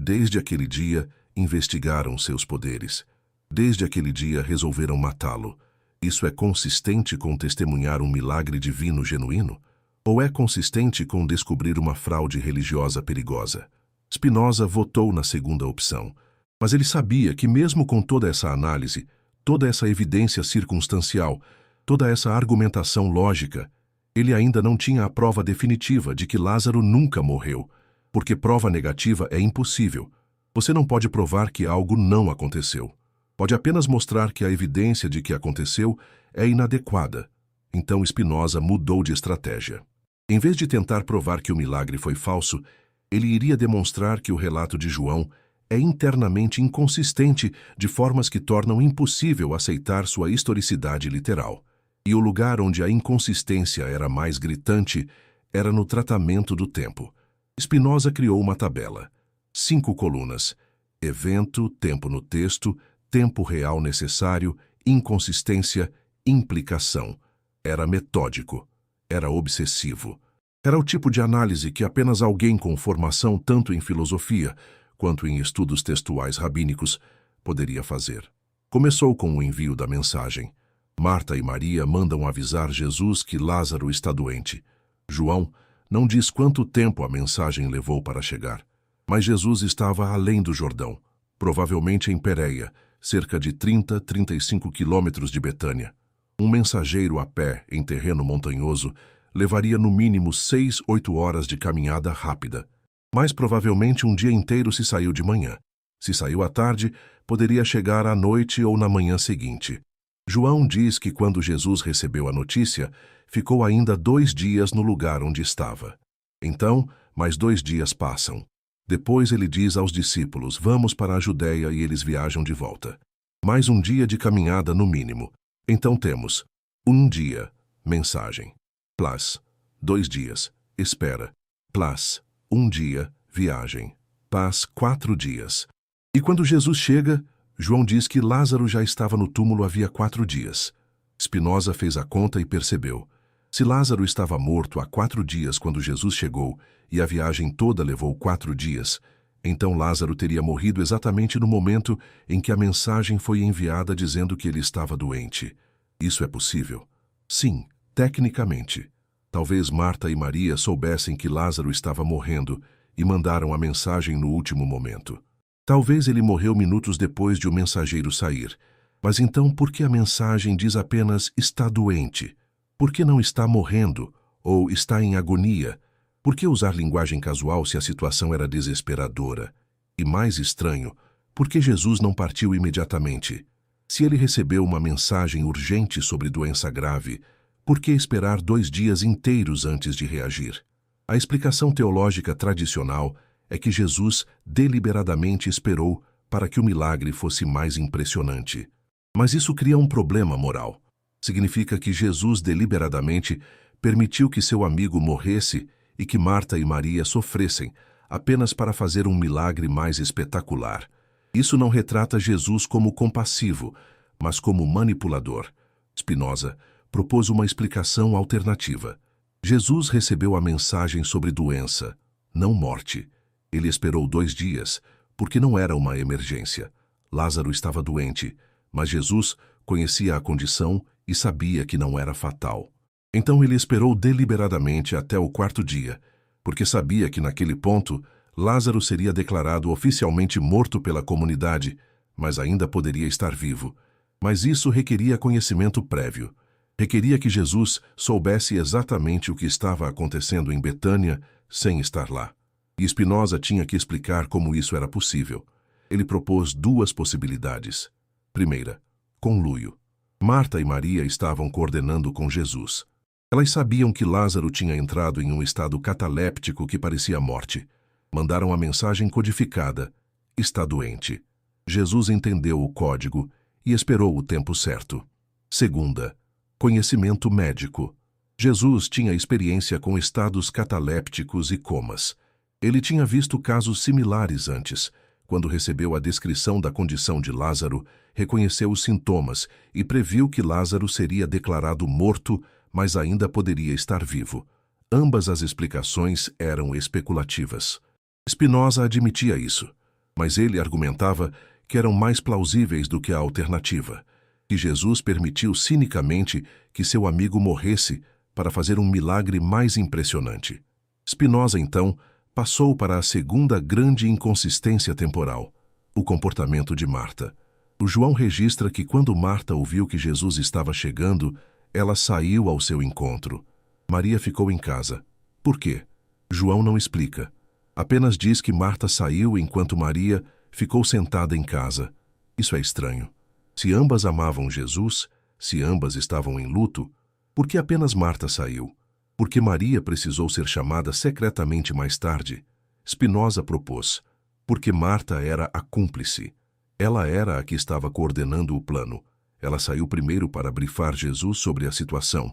Desde aquele dia, investigaram seus poderes. Desde aquele dia, resolveram matá-lo. Isso é consistente com testemunhar um milagre divino genuíno? Ou é consistente com descobrir uma fraude religiosa perigosa? Spinoza votou na segunda opção, mas ele sabia que mesmo com toda essa análise, toda essa evidência circunstancial, toda essa argumentação lógica, ele ainda não tinha a prova definitiva de que Lázaro nunca morreu, porque prova negativa é impossível. Você não pode provar que algo não aconteceu. Pode apenas mostrar que a evidência de que aconteceu é inadequada. Então Spinoza mudou de estratégia. Em vez de tentar provar que o milagre foi falso, ele iria demonstrar que o relato de João é internamente inconsistente de formas que tornam impossível aceitar sua historicidade literal. E o lugar onde a inconsistência era mais gritante era no tratamento do tempo. Spinoza criou uma tabela. 5 colunas: evento, tempo no texto, tempo real necessário, inconsistência, implicação. Era metódico. Era obsessivo. Era o tipo de análise que apenas alguém com formação tanto em filosofia quanto em estudos textuais rabínicos poderia fazer. Começou com o envio da mensagem. Marta e Maria mandam avisar Jesus que Lázaro está doente. João não diz quanto tempo a mensagem levou para chegar. Mas Jesus estava além do Jordão, provavelmente em Pérea, cerca de 35 quilômetros de Betânia. Um mensageiro a pé, em terreno montanhoso, levaria no mínimo 6-8 horas de caminhada rápida. Mais provavelmente um dia inteiro se saiu de manhã. Se saiu à tarde, poderia chegar à noite ou na manhã seguinte. João diz que quando Jesus recebeu a notícia, ficou ainda 2 dias no lugar onde estava. Então, mais 2 dias passam. Depois ele diz aos discípulos: vamos para a Judéia, e eles viajam de volta. Mais um dia de caminhada no mínimo. Então temos 1 dia, mensagem. Plus, 2 dias, espera. Plus, 1 dia, viagem. Plus, 4 dias. E quando Jesus chega, João diz que Lázaro já estava no túmulo havia 4 dias. Spinoza fez a conta e percebeu. Se Lázaro estava morto há 4 dias quando Jesus chegou e a viagem toda levou 4 dias, então Lázaro teria morrido exatamente no momento em que a mensagem foi enviada dizendo que ele estava doente. Isso é possível? Sim, tecnicamente. Talvez Marta e Maria soubessem que Lázaro estava morrendo e mandaram a mensagem no último momento. Talvez ele morreu minutos depois de o mensageiro sair. Mas então por que a mensagem diz apenas está doente? Por que não está morrendo ou está em agonia? Por que usar linguagem casual se a situação era desesperadora? E mais estranho, por que Jesus não partiu imediatamente? Se ele recebeu uma mensagem urgente sobre doença grave, por que esperar 2 dias inteiros antes de reagir? A explicação teológica tradicional é que Jesus deliberadamente esperou para que o milagre fosse mais impressionante. Mas isso cria um problema moral. Significa que Jesus deliberadamente permitiu que seu amigo morresse e que Marta e Maria sofressem apenas para fazer um milagre mais espetacular. Isso não retrata Jesus como compassivo, mas como manipulador. Spinoza propôs uma explicação alternativa. Jesus recebeu a mensagem sobre doença, não morte. Ele esperou 2 dias, porque não era uma emergência. Lázaro estava doente, mas Jesus conhecia a condição e sabia que não era fatal. Então ele esperou deliberadamente até o 4º dia, porque sabia que naquele ponto Lázaro seria declarado oficialmente morto pela comunidade, mas ainda poderia estar vivo. Mas isso requeria conhecimento prévio. Requeria que Jesus soubesse exatamente o que estava acontecendo em Betânia sem estar lá. E Spinoza tinha que explicar como isso era possível. Ele propôs 2 possibilidades. Primeira, conluio. Marta e Maria estavam coordenando com Jesus. Elas sabiam que Lázaro tinha entrado em um estado cataléptico que parecia morte. Mandaram a mensagem codificada: está doente. Jesus entendeu o código e esperou o tempo certo. Segunda, conhecimento médico. Jesus tinha experiência com estados catalépticos e comas. Ele tinha visto casos similares antes. Quando recebeu a descrição da condição de Lázaro, reconheceu os sintomas e previu que Lázaro seria declarado morto, mas ainda poderia estar vivo. Ambas as explicações eram especulativas. Spinoza admitia isso, mas ele argumentava que eram mais plausíveis do que a alternativa. Que Jesus permitiu cinicamente que seu amigo morresse para fazer um milagre mais impressionante. Spinoza, então, passou para a segunda grande inconsistência temporal, o comportamento de Marta. O João registra que quando Marta ouviu que Jesus estava chegando, ela saiu ao seu encontro. Maria ficou em casa. Por quê? João não explica. Apenas diz que Marta saiu enquanto Maria ficou sentada em casa. Isso é estranho. Se ambas amavam Jesus, se ambas estavam em luto, por que apenas Marta saiu? Por que Maria precisou ser chamada secretamente mais tarde? Spinoza propôs, porque Marta era a cúmplice. Ela era a que estava coordenando o plano. Ela saiu primeiro para brifar Jesus sobre a situação,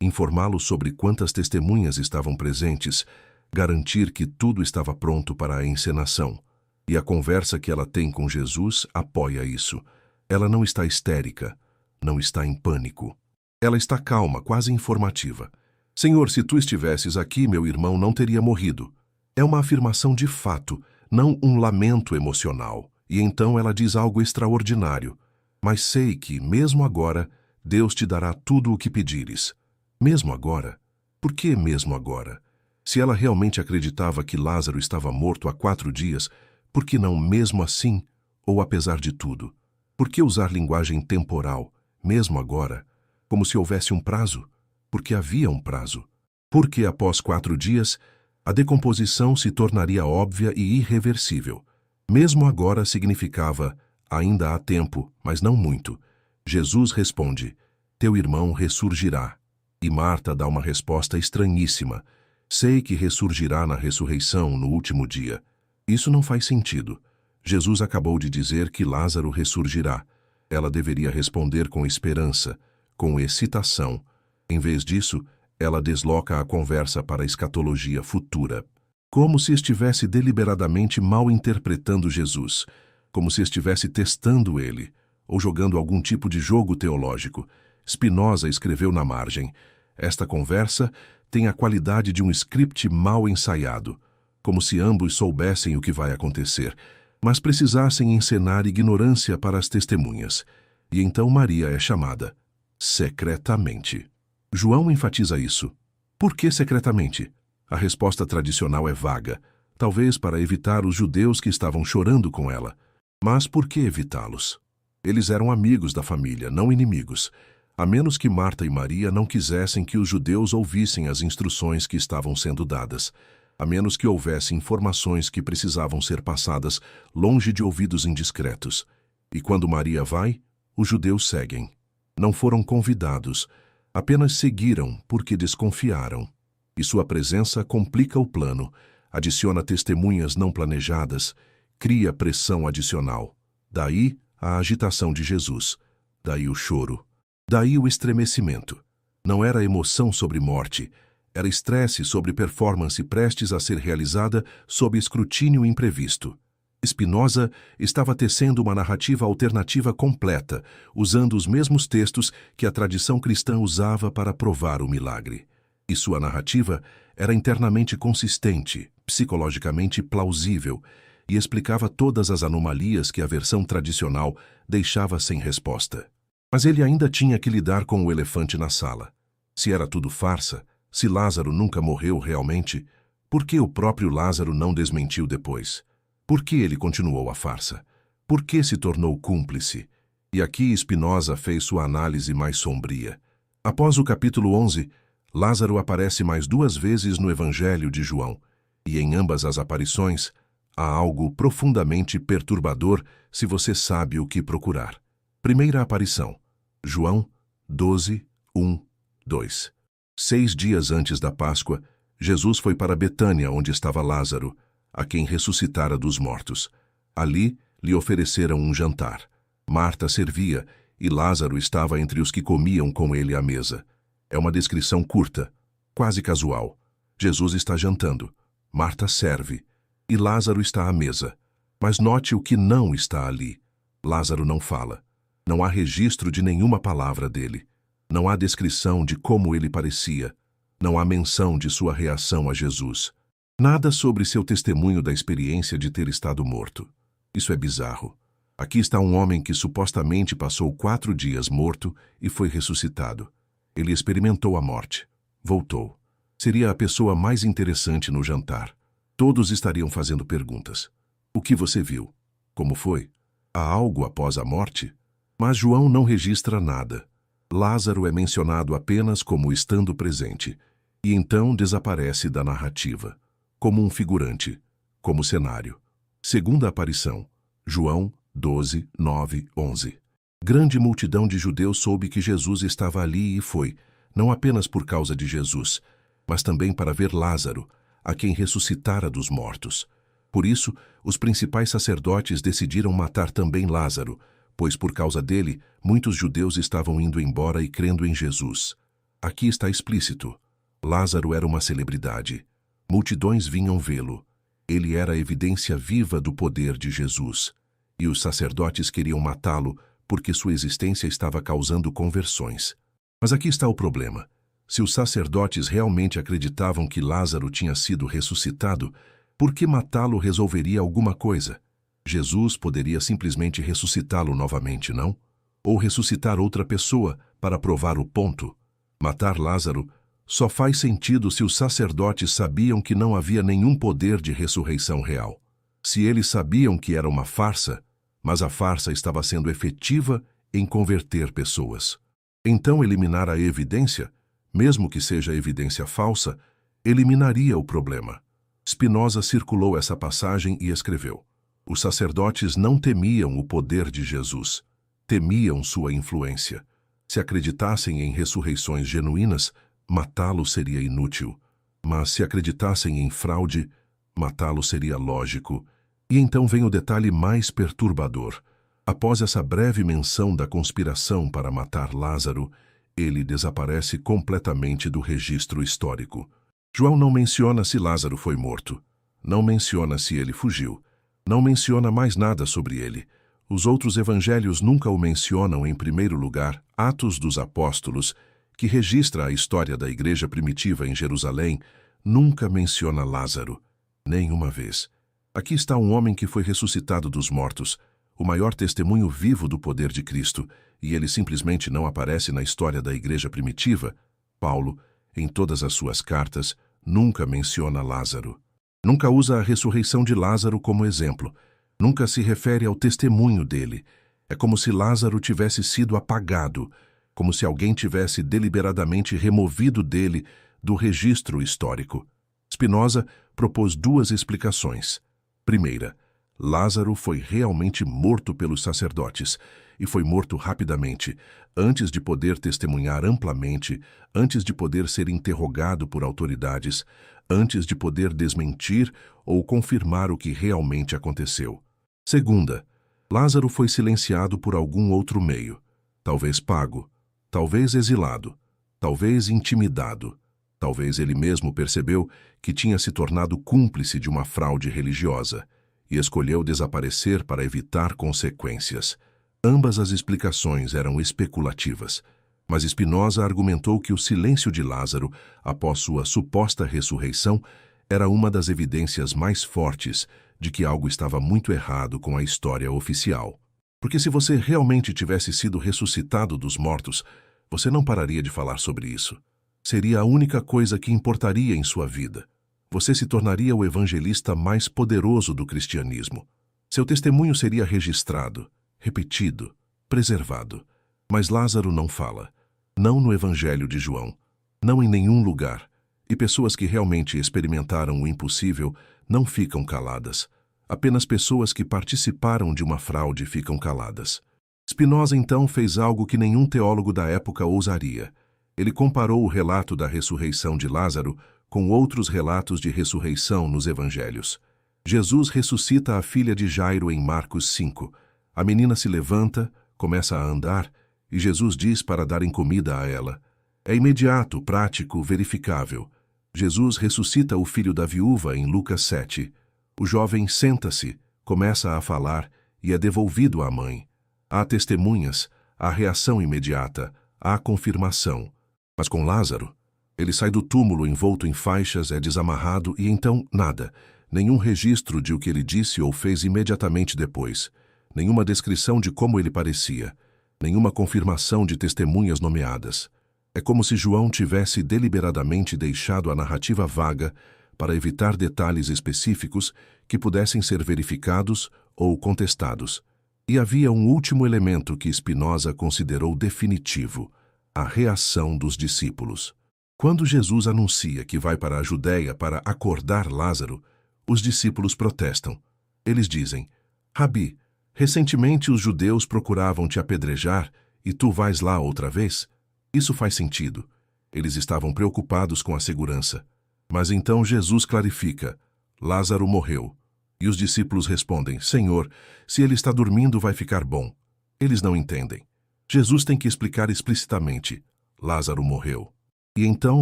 informá-lo sobre quantas testemunhas estavam presentes, garantir que tudo estava pronto para a encenação. E a conversa que ela tem com Jesus apoia isso. Ela não está histérica, não está em pânico. Ela está calma, quase informativa. Senhor, se tu estivesses aqui, meu irmão não teria morrido. É uma afirmação de fato, não um lamento emocional. E então ela diz algo extraordinário. Mas sei que, mesmo agora, Deus te dará tudo o que pedires. Mesmo agora? Por que mesmo agora? Se ela realmente acreditava que Lázaro estava morto há 4 dias, por que não mesmo assim, ou apesar de tudo? Por que usar linguagem temporal, mesmo agora, como se houvesse um prazo? Porque havia um prazo. Porque após 4 dias, a decomposição se tornaria óbvia e irreversível. Mesmo agora significava, ainda há tempo, mas não muito. Jesus responde, teu irmão ressurgirá. E Marta dá uma resposta estranhíssima. Sei que ressurgirá na ressurreição no último dia. Isso não faz sentido. Jesus acabou de dizer que Lázaro ressurgirá. Ela deveria responder com esperança, com excitação. Em vez disso, ela desloca a conversa para a escatologia futura. Como se estivesse deliberadamente mal interpretando Jesus, como se estivesse testando ele, ou jogando algum tipo de jogo teológico. Spinoza escreveu na margem, esta conversa tem a qualidade de um script mal ensaiado, como se ambos soubessem o que vai acontecer, mas precisassem encenar ignorância para as testemunhas. E então Maria é chamada secretamente. João enfatiza isso. Por que secretamente? A resposta tradicional é vaga, talvez para evitar os judeus que estavam chorando com ela. Mas por que evitá-los? Eles eram amigos da família, não inimigos, a menos que Marta e Maria não quisessem que os judeus ouvissem as instruções que estavam sendo dadas, a menos que houvesse informações que precisavam ser passadas longe de ouvidos indiscretos. E quando Maria vai, os judeus seguem. Não foram convidados, apenas seguiram porque desconfiaram. E sua presença complica o plano, adiciona testemunhas não planejadas, cria pressão adicional. Daí a agitação de Jesus, daí o choro, daí o estremecimento. Não era emoção sobre morte, era estresse sobre performance prestes a ser realizada sob escrutínio imprevisto. Spinoza estava tecendo uma narrativa alternativa completa, usando os mesmos textos que a tradição cristã usava para provar o milagre. E sua narrativa era internamente consistente, psicologicamente plausível, e explicava todas as anomalias que a versão tradicional deixava sem resposta. Mas ele ainda tinha que lidar com o elefante na sala. Se era tudo farsa, se Lázaro nunca morreu realmente, por que o próprio Lázaro não desmentiu depois? Por que ele continuou a farsa? Por que se tornou cúmplice? E aqui Spinoza fez sua análise mais sombria. Após o capítulo 11, Lázaro aparece mais 2 vezes no Evangelho de João, e em ambas as aparições, há algo profundamente perturbador se você sabe o que procurar. Primeira aparição, João 12, 1, 2. 6 dias antes da Páscoa, Jesus foi para Betânia, onde estava Lázaro, a quem ressuscitara dos mortos. Ali lhe ofereceram um jantar. Marta servia, e Lázaro estava entre os que comiam com ele à mesa. É uma descrição curta, quase casual. Jesus está jantando, Marta serve, e Lázaro está à mesa. Mas note o que não está ali. Lázaro não fala. Não há registro de nenhuma palavra dele. Não há descrição de como ele parecia. Não há menção de sua reação a Jesus. Nada sobre seu testemunho da experiência de ter estado morto. Isso é bizarro. Aqui está um homem que supostamente passou 4 dias morto e foi ressuscitado. Ele experimentou a morte. Voltou. Seria a pessoa mais interessante no jantar. Todos estariam fazendo perguntas. O que você viu? Como foi? Há algo após a morte? Mas João não registra nada. Lázaro é mencionado apenas como estando presente, e então desaparece da narrativa, como um figurante, como cenário. Segunda aparição, João 12, 9, 11. Grande multidão de judeus soube que Jesus estava ali e foi, não apenas por causa de Jesus, mas também para ver Lázaro, a quem ressuscitara dos mortos. Por isso, os principais sacerdotes decidiram matar também Lázaro, pois por causa dele, muitos judeus estavam indo embora e crendo em Jesus. Aqui está explícito. Lázaro era uma celebridade. Multidões vinham vê-lo. Ele era a evidência viva do poder de Jesus. E os sacerdotes queriam matá-lo porque sua existência estava causando conversões. Mas aqui está o problema. Se os sacerdotes realmente acreditavam que Lázaro tinha sido ressuscitado, por que matá-lo resolveria alguma coisa? Jesus poderia simplesmente ressuscitá-lo novamente, não? Ou ressuscitar outra pessoa para provar o ponto? Matar Lázaro só faz sentido se os sacerdotes sabiam que não havia nenhum poder de ressurreição real. Se eles sabiam que era uma farsa, mas a farsa estava sendo efetiva em converter pessoas. Então eliminar a evidência, mesmo que seja evidência falsa, eliminaria o problema. Spinoza circulou essa passagem e escreveu: os sacerdotes não temiam o poder de Jesus, temiam sua influência. Se acreditassem em ressurreições genuínas, matá-lo seria inútil. Mas se acreditassem em fraude, matá-lo seria lógico. E então vem o detalhe mais perturbador. Após essa breve menção da conspiração para matar Lázaro, ele desaparece completamente do registro histórico. João não menciona se Lázaro foi morto. Não menciona se ele fugiu. Não menciona mais nada sobre ele. Os outros evangelhos nunca o mencionam em primeiro lugar. Atos dos Apóstolos, que registra a história da igreja primitiva em Jerusalém, nunca menciona Lázaro, nenhuma vez. Aqui está um homem que foi ressuscitado dos mortos, o maior testemunho vivo do poder de Cristo, e ele simplesmente não aparece na história da igreja primitiva. Paulo, em todas as suas cartas, nunca menciona Lázaro. Nunca usa a ressurreição de Lázaro como exemplo. Nunca se refere ao testemunho dele. É como se Lázaro tivesse sido apagado, como se alguém tivesse deliberadamente removido dele do registro histórico. Spinoza propôs 2 explicações. Primeira, Lázaro foi realmente morto pelos sacerdotes, e foi morto rapidamente, antes de poder testemunhar amplamente, antes de poder ser interrogado por autoridades, antes de poder desmentir ou confirmar o que realmente aconteceu. Segunda, Lázaro foi silenciado por algum outro meio, talvez pago, talvez exilado, talvez intimidado. Talvez ele mesmo percebeu que tinha se tornado cúmplice de uma fraude religiosa e escolheu desaparecer para evitar consequências. Ambas as explicações eram especulativas, mas Spinoza argumentou que o silêncio de Lázaro, após sua suposta ressurreição, era uma das evidências mais fortes de que algo estava muito errado com a história oficial. Porque se você realmente tivesse sido ressuscitado dos mortos, você não pararia de falar sobre isso. Seria a única coisa que importaria em sua vida. Você se tornaria o evangelista mais poderoso do cristianismo. Seu testemunho seria registrado, repetido, preservado. Mas Lázaro não fala. Não no Evangelho de João. Não em nenhum lugar. E pessoas que realmente experimentaram o impossível não ficam caladas. Apenas pessoas que participaram de uma fraude ficam caladas. Spinoza então fez algo que nenhum teólogo da época ousaria. Ele comparou o relato da ressurreição de Lázaro com outros relatos de ressurreição nos evangelhos. Jesus ressuscita a filha de Jairo em Marcos 5. A menina se levanta, começa a andar, e Jesus diz para darem comida a ela. É imediato, prático, verificável. Jesus ressuscita o filho da viúva em Lucas 7. O jovem senta-se, começa a falar e é devolvido à mãe. Há testemunhas, há reação imediata, há confirmação. Mas com Lázaro, ele sai do túmulo envolto em faixas, é desamarrado e então nada. Nenhum registro de o que ele disse ou fez imediatamente depois. nenhuma descrição de como ele parecia, nenhuma confirmação de testemunhas nomeadas. É como se João tivesse deliberadamente deixado a narrativa vaga para evitar detalhes específicos que pudessem ser verificados ou contestados. E havia um último elemento que Spinoza considerou definitivo: a reação dos discípulos. Quando Jesus anuncia que vai para a Judéia para acordar Lázaro, os discípulos protestam. Eles dizem: Rabi, recentemente os judeus procuravam te apedrejar e tu vais lá outra vez? Isso faz sentido. Eles estavam preocupados com a segurança. Mas então Jesus clarifica: Lázaro morreu. E os discípulos respondem: Senhor, se ele está dormindo, vai ficar bom. Eles não entendem. Jesus tem que explicar explicitamente: Lázaro morreu. E então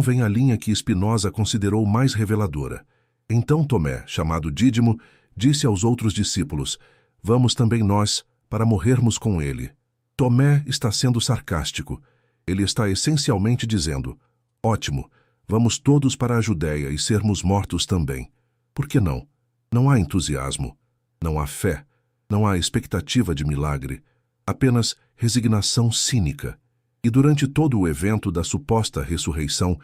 vem a linha que Spinoza considerou mais reveladora. Então Tomé, chamado Dídimo, disse aos outros discípulos: Vamos também nós, para morrermos com ele. Tomé está sendo sarcástico. Ele está essencialmente dizendo: Ótimo, vamos todos para a Judéia e sermos mortos também. Por que não? Não há entusiasmo, não há fé, não há expectativa de milagre, apenas resignação cínica. E durante todo o evento da suposta ressurreição,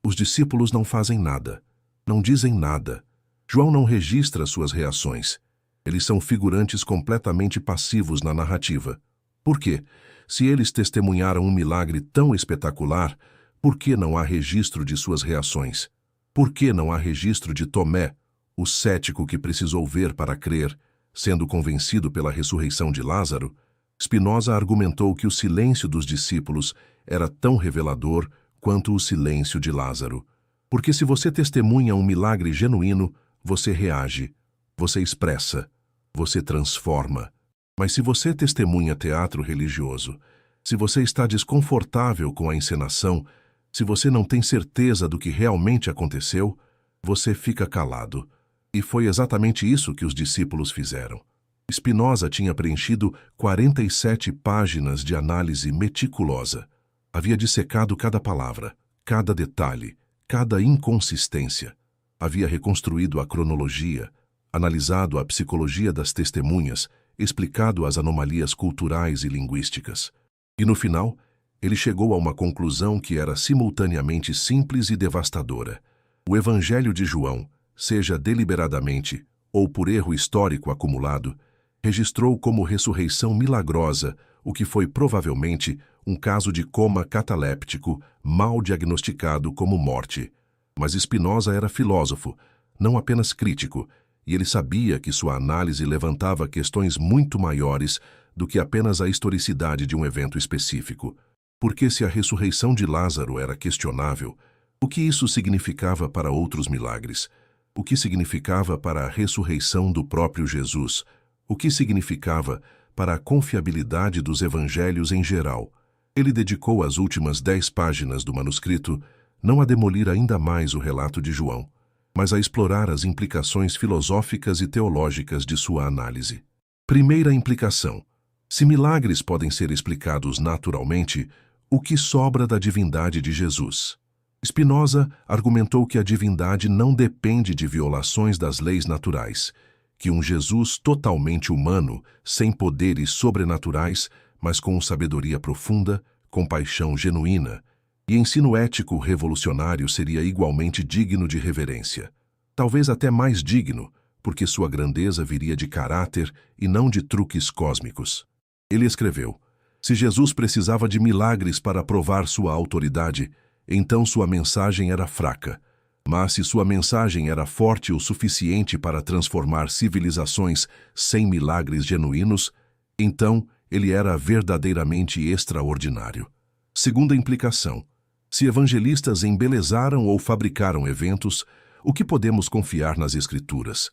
os discípulos não fazem nada, não dizem nada. João não registra suas reações. Eles são figurantes completamente passivos na narrativa. Por quê? Se eles testemunharam um milagre tão espetacular, por que não há registro de suas reações? Por que não há registro de Tomé, o cético que precisou ver para crer, sendo convencido pela ressurreição de Lázaro? Spinoza argumentou que o silêncio dos discípulos era tão revelador quanto o silêncio de Lázaro. Porque se você testemunha um milagre genuíno, você reage, você expressa, você transforma. Mas se você testemunha teatro religioso, se você está desconfortável com a encenação, se você não tem certeza do que realmente aconteceu, você fica calado. E foi exatamente isso que os discípulos fizeram. Spinoza tinha preenchido 47 páginas de análise meticulosa. Havia dissecado cada palavra, cada detalhe, cada inconsistência. Havia reconstruído a cronologia, analisado a psicologia das testemunhas, explicado as anomalias culturais e linguísticas. E no final, ele chegou a uma conclusão que era simultaneamente simples e devastadora. O Evangelho de João, seja deliberadamente ou por erro histórico acumulado, registrou como ressurreição milagrosa o que foi provavelmente um caso de coma cataléptico mal diagnosticado como morte. Mas Spinoza era filósofo, não apenas crítico, e ele sabia que sua análise levantava questões muito maiores do que apenas a historicidade de um evento específico. Porque se a ressurreição de Lázaro era questionável, o que isso significava para outros milagres? O que significava para a ressurreição do próprio Jesus? O que significava para a confiabilidade dos evangelhos em geral? Ele dedicou as últimas 10 páginas do manuscrito não a demolir ainda mais o relato de João, mas a explorar as implicações filosóficas e teológicas de sua análise. Primeira implicação: se milagres podem ser explicados naturalmente, o que sobra da divindade de Jesus? Spinoza argumentou que a divindade não depende de violações das leis naturais, que um Jesus totalmente humano, sem poderes sobrenaturais, mas com sabedoria profunda, compaixão genuína, e ensino ético revolucionário seria igualmente digno de reverência. Talvez até mais digno, porque sua grandeza viria de caráter e não de truques cósmicos. Ele escreveu: se Jesus precisava de milagres para provar sua autoridade, então sua mensagem era fraca. Mas se sua mensagem era forte o suficiente para transformar civilizações sem milagres genuínos, então ele era verdadeiramente extraordinário. Segunda implicação: se evangelistas embelezaram ou fabricaram eventos, o que podemos confiar nas Escrituras?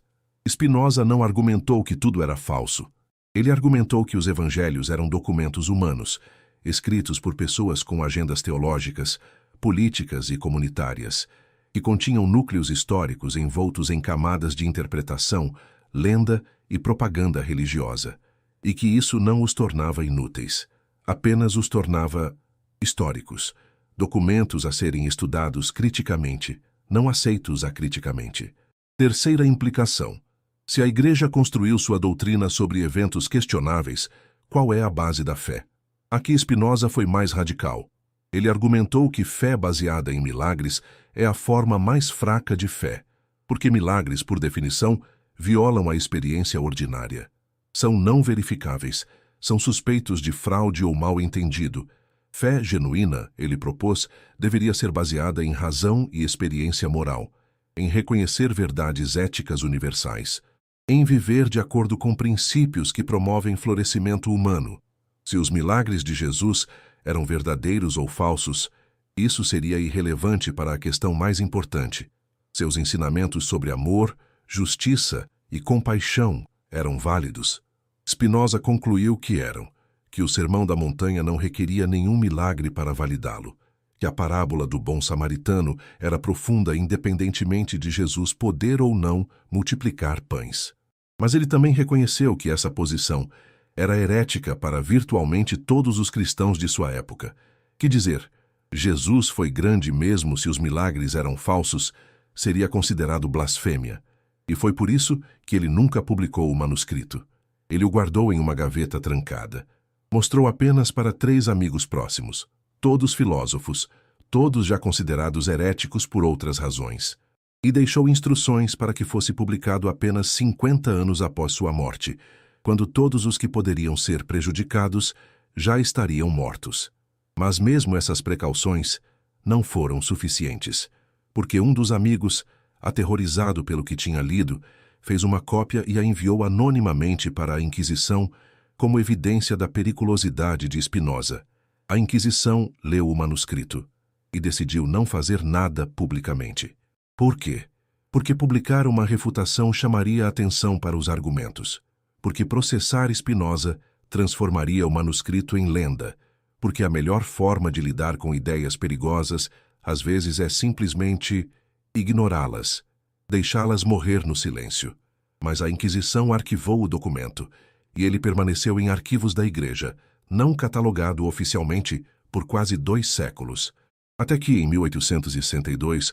Spinoza não argumentou que tudo era falso. Ele argumentou que os evangelhos eram documentos humanos, escritos por pessoas com agendas teológicas, políticas e comunitárias, que continham núcleos históricos envoltos em camadas de interpretação, lenda e propaganda religiosa, e que isso não os tornava inúteis, apenas os tornava históricos, documentos a serem estudados criticamente, não aceitos acriticamente. Terceira implicação: Se a Igreja construiu sua doutrina sobre eventos questionáveis, qual é a base da fé? Aqui Spinoza foi mais radical. Ele argumentou que fé baseada em milagres é a forma mais fraca de fé, porque milagres, por definição, violam a experiência ordinária. São não verificáveis, são suspeitos de fraude ou mal-entendido. Fé genuína, ele propôs, deveria ser baseada em razão e experiência moral, em reconhecer verdades éticas universais, em viver de acordo com princípios que promovem florescimento humano. Se os milagres de Jesus eram verdadeiros ou falsos, isso seria irrelevante para a questão mais importante. Seus ensinamentos sobre amor, justiça e compaixão eram válidos. Spinoza concluiu que eram, que o Sermão da Montanha não requeria nenhum milagre para validá-lo, que a parábola do bom samaritano era profunda independentemente de Jesus poder ou não multiplicar pães. Mas ele também reconheceu que essa posição era herética para virtualmente todos os cristãos de sua época. Que dizer, Jesus foi grande mesmo se os milagres eram falsos, seria considerado blasfêmia. E foi por isso que ele nunca publicou o manuscrito. Ele o guardou em uma gaveta trancada. Mostrou apenas para 3 amigos próximos, todos filósofos, todos já considerados heréticos por outras razões. E deixou instruções para que fosse publicado apenas 50 anos após sua morte, quando todos os que poderiam ser prejudicados já estariam mortos. Mas mesmo essas precauções não foram suficientes, porque um dos amigos, aterrorizado pelo que tinha lido, fez uma cópia e a enviou anonimamente para a Inquisição como evidência da periculosidade de Spinoza. A Inquisição leu o manuscrito e decidiu não fazer nada publicamente. Por quê? Porque publicar uma refutação chamaria a atenção para os argumentos. Porque processar Spinoza transformaria o manuscrito em lenda. Porque a melhor forma de lidar com ideias perigosas, às vezes, é simplesmente ignorá-las, deixá-las morrer no silêncio. Mas a Inquisição arquivou o documento, e ele permaneceu em arquivos da Igreja, não catalogado oficialmente por quase 2 séculos. Até que, em 1862,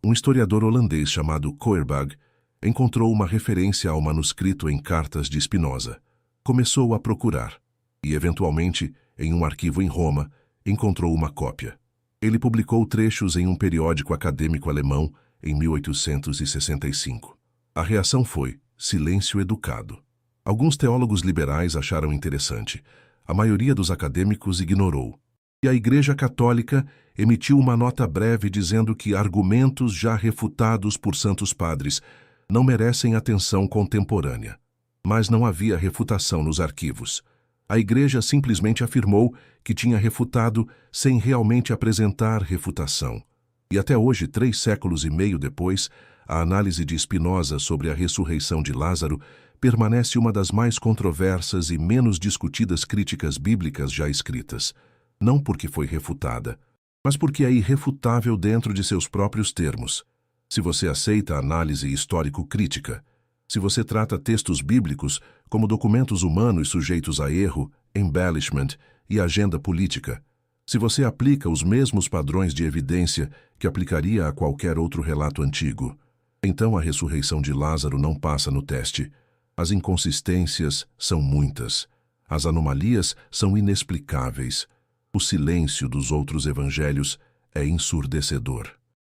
um historiador holandês chamado Koerbagh encontrou uma referência ao manuscrito em cartas de Spinoza. Começou a procurar, e, eventualmente, em um arquivo em Roma, encontrou uma cópia. Ele publicou trechos em um periódico acadêmico alemão em 1865. A reação foi silêncio educado. Alguns teólogos liberais acharam interessante. A maioria dos acadêmicos ignorou. E a Igreja Católica emitiu uma nota breve dizendo que argumentos já refutados por santos padres não merecem atenção contemporânea. Mas não havia refutação nos arquivos. A Igreja simplesmente afirmou que tinha refutado sem realmente apresentar refutação. E até hoje, 3 séculos e meio depois, a análise de Spinoza sobre a ressurreição de Lázaro permanece uma das mais controversas e menos discutidas críticas bíblicas já escritas. Não porque foi refutada, mas porque é irrefutável dentro de seus próprios termos. Se você aceita a análise histórico-crítica, se você trata textos bíblicos como documentos humanos sujeitos a erro, embellishment e agenda política, se você aplica os mesmos padrões de evidência que aplicaria a qualquer outro relato antigo, então a ressurreição de Lázaro não passa no teste. As inconsistências são muitas. As anomalias são inexplicáveis. O silêncio dos outros evangelhos é ensurdecedor.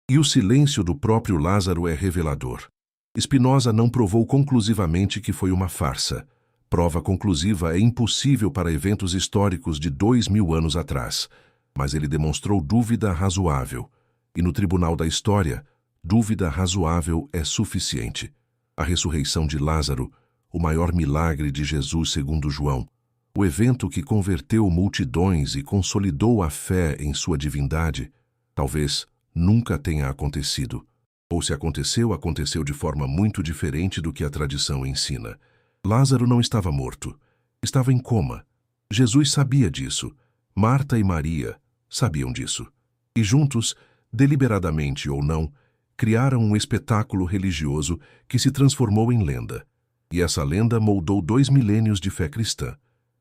E o silêncio do próprio Lázaro é revelador. Spinoza não provou conclusivamente que foi uma farsa. Prova conclusiva é impossível para eventos históricos de 2000 anos atrás, mas ele demonstrou dúvida razoável. E no tribunal da história, dúvida razoável é suficiente. A ressurreição de Lázaro, o maior milagre de Jesus segundo João, o evento que converteu multidões e consolidou a fé em sua divindade, talvez nunca tenha acontecido. Ou se aconteceu, aconteceu de forma muito diferente do que a tradição ensina. Lázaro não estava morto, estava em coma. Jesus sabia disso. Marta e Maria sabiam disso. E juntos, deliberadamente ou não, criaram um espetáculo religioso que se transformou em lenda. E essa lenda moldou 2 milênios de fé cristã.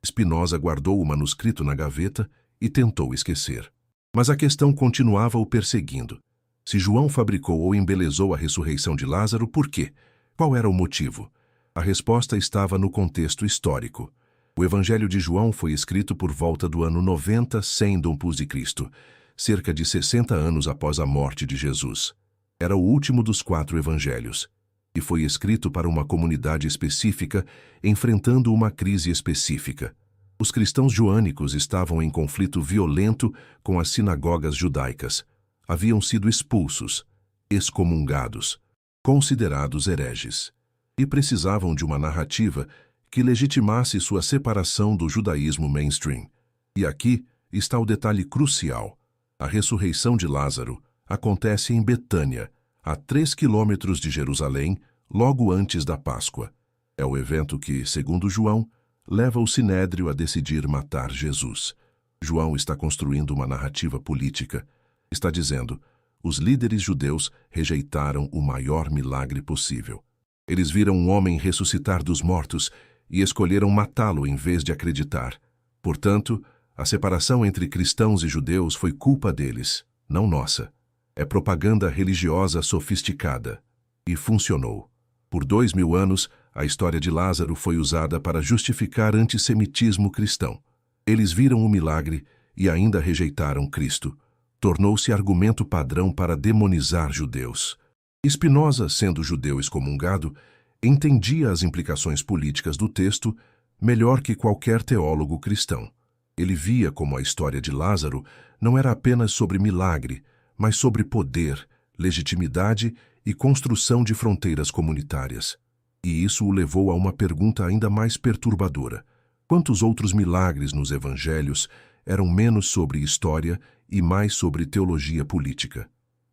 Spinoza guardou o manuscrito na gaveta e tentou esquecer. Mas a questão continuava o perseguindo. Se João fabricou ou embelezou a ressurreição de Lázaro, por quê? Qual era o motivo? A resposta estava no contexto histórico. O Evangelho de João foi escrito por volta do ano 90 100 d.C., cerca de 60 anos após a morte de Jesus. Era o último dos 4 evangelhos, e foi escrito para uma comunidade específica, enfrentando uma crise específica. Os cristãos joânicos estavam em conflito violento com as sinagogas judaicas. Haviam sido expulsos, excomungados, considerados hereges, e precisavam de uma narrativa que legitimasse sua separação do judaísmo mainstream. E aqui está o detalhe crucial. A ressurreição de Lázaro acontece em Betânia, a 3 quilômetros de Jerusalém, logo antes da Páscoa. É o evento que, segundo João, leva o Sinédrio a decidir matar Jesus. João está construindo uma narrativa política. Está dizendo: os líderes judeus rejeitaram o maior milagre possível. Eles viram um homem ressuscitar dos mortos e escolheram matá-lo em vez de acreditar. Portanto, a separação entre cristãos e judeus foi culpa deles, não nossa. É propaganda religiosa sofisticada. E funcionou. Por 2000 anos, a história de Lázaro foi usada para justificar antissemitismo cristão. Eles viram o milagre e ainda rejeitaram Cristo. Tornou-se argumento padrão para demonizar judeus. Spinoza, sendo judeu excomungado, entendia as implicações políticas do texto melhor que qualquer teólogo cristão. Ele via como a história de Lázaro não era apenas sobre milagre, mas sobre poder, legitimidade e construção de fronteiras comunitárias. E isso o levou a uma pergunta ainda mais perturbadora. Quantos outros milagres nos evangelhos eram menos sobre história e mais sobre teologia política?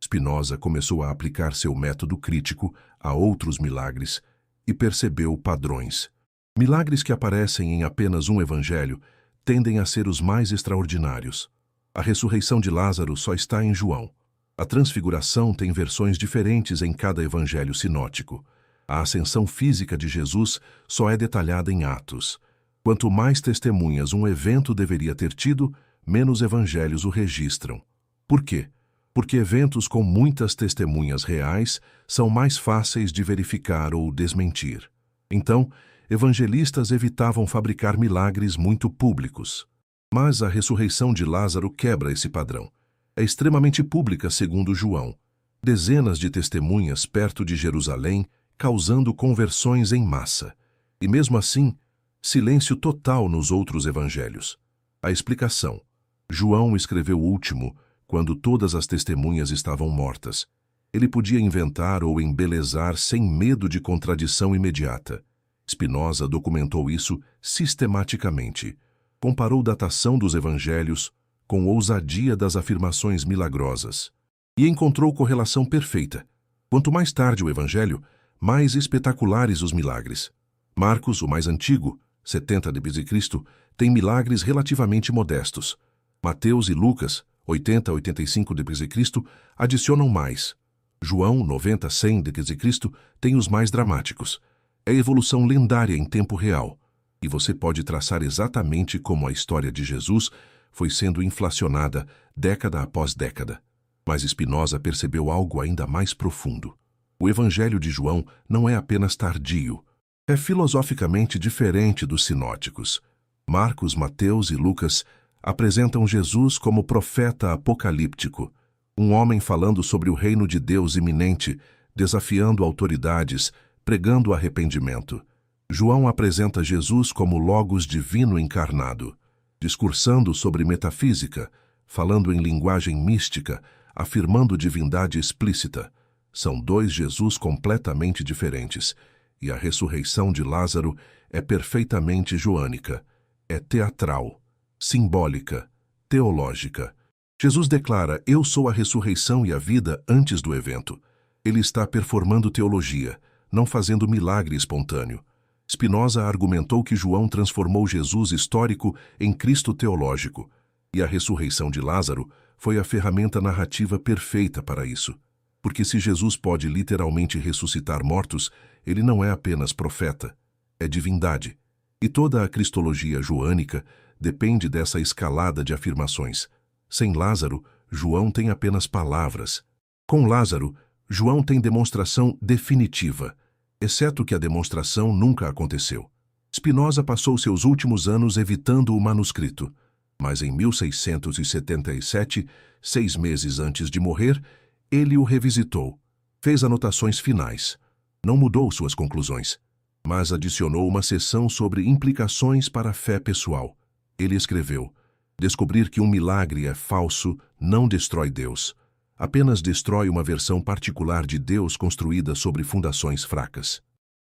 Spinoza começou a aplicar seu método crítico a outros milagres e percebeu padrões. Milagres que aparecem em apenas um evangelho tendem a ser os mais extraordinários. A ressurreição de Lázaro só está em João. A transfiguração tem versões diferentes em cada evangelho sinótico. A ascensão física de Jesus só é detalhada em Atos. Quanto mais testemunhas um evento deveria ter tido, menos evangelhos o registram. Por quê? Porque eventos com muitas testemunhas reais são mais fáceis de verificar ou desmentir. Então, evangelistas evitavam fabricar milagres muito públicos. Mas a ressurreição de Lázaro quebra esse padrão. É extremamente pública, segundo João. Dezenas de testemunhas perto de Jerusalém, causando conversões em massa. E mesmo assim, silêncio total nos outros evangelhos. A explicação: João escreveu o último, quando todas as testemunhas estavam mortas. Ele podia inventar ou embelezar sem medo de contradição imediata. Spinoza documentou isso sistematicamente. Comparou datação dos evangelhos com ousadia das afirmações milagrosas. E encontrou correlação perfeita. Quanto mais tarde o evangelho, mais espetaculares os milagres. Marcos, o mais antigo, 70 d.C., tem milagres relativamente modestos. Mateus e Lucas, 80 a 85 d.C., adicionam mais. João, 90 a 100 d.C., tem os mais dramáticos. É evolução lendária em tempo real. E você pode traçar exatamente como a história de Jesus foi sendo inflacionada década após década. Mas Spinoza percebeu algo ainda mais profundo. O Evangelho de João não é apenas tardio. É filosoficamente diferente dos sinóticos. Marcos, Mateus e Lucas apresentam Jesus como profeta apocalíptico, um homem falando sobre o reino de Deus iminente, desafiando autoridades, pregando arrependimento. João apresenta Jesus como Logos divino encarnado, discursando sobre metafísica, falando em linguagem mística, afirmando divindade explícita. São dois Jesus completamente diferentes, e a ressurreição de Lázaro é perfeitamente joânica, é teatral, simbólica, teológica. Jesus declara: "Eu sou a ressurreição e a vida" antes do evento. Ele está performando teologia, não fazendo milagre espontâneo. Spinoza argumentou que João transformou Jesus histórico em Cristo teológico, e a ressurreição de Lázaro foi a ferramenta narrativa perfeita para isso. Porque se Jesus pode literalmente ressuscitar mortos, ele não é apenas profeta, é divindade. E toda a cristologia joânica depende dessa escalada de afirmações. Sem Lázaro, João tem apenas palavras. Com Lázaro, João tem demonstração definitiva. exceto que a demonstração nunca aconteceu. Spinoza passou seus últimos anos evitando o manuscrito, mas em 1677, 6 meses antes de morrer, ele o revisitou, fez anotações finais, não mudou suas conclusões, mas adicionou uma seção sobre implicações para a fé pessoal. Ele escreveu: descobrir que um milagre é falso não destrói Deus, apenas destrói uma versão particular de Deus construída sobre fundações fracas.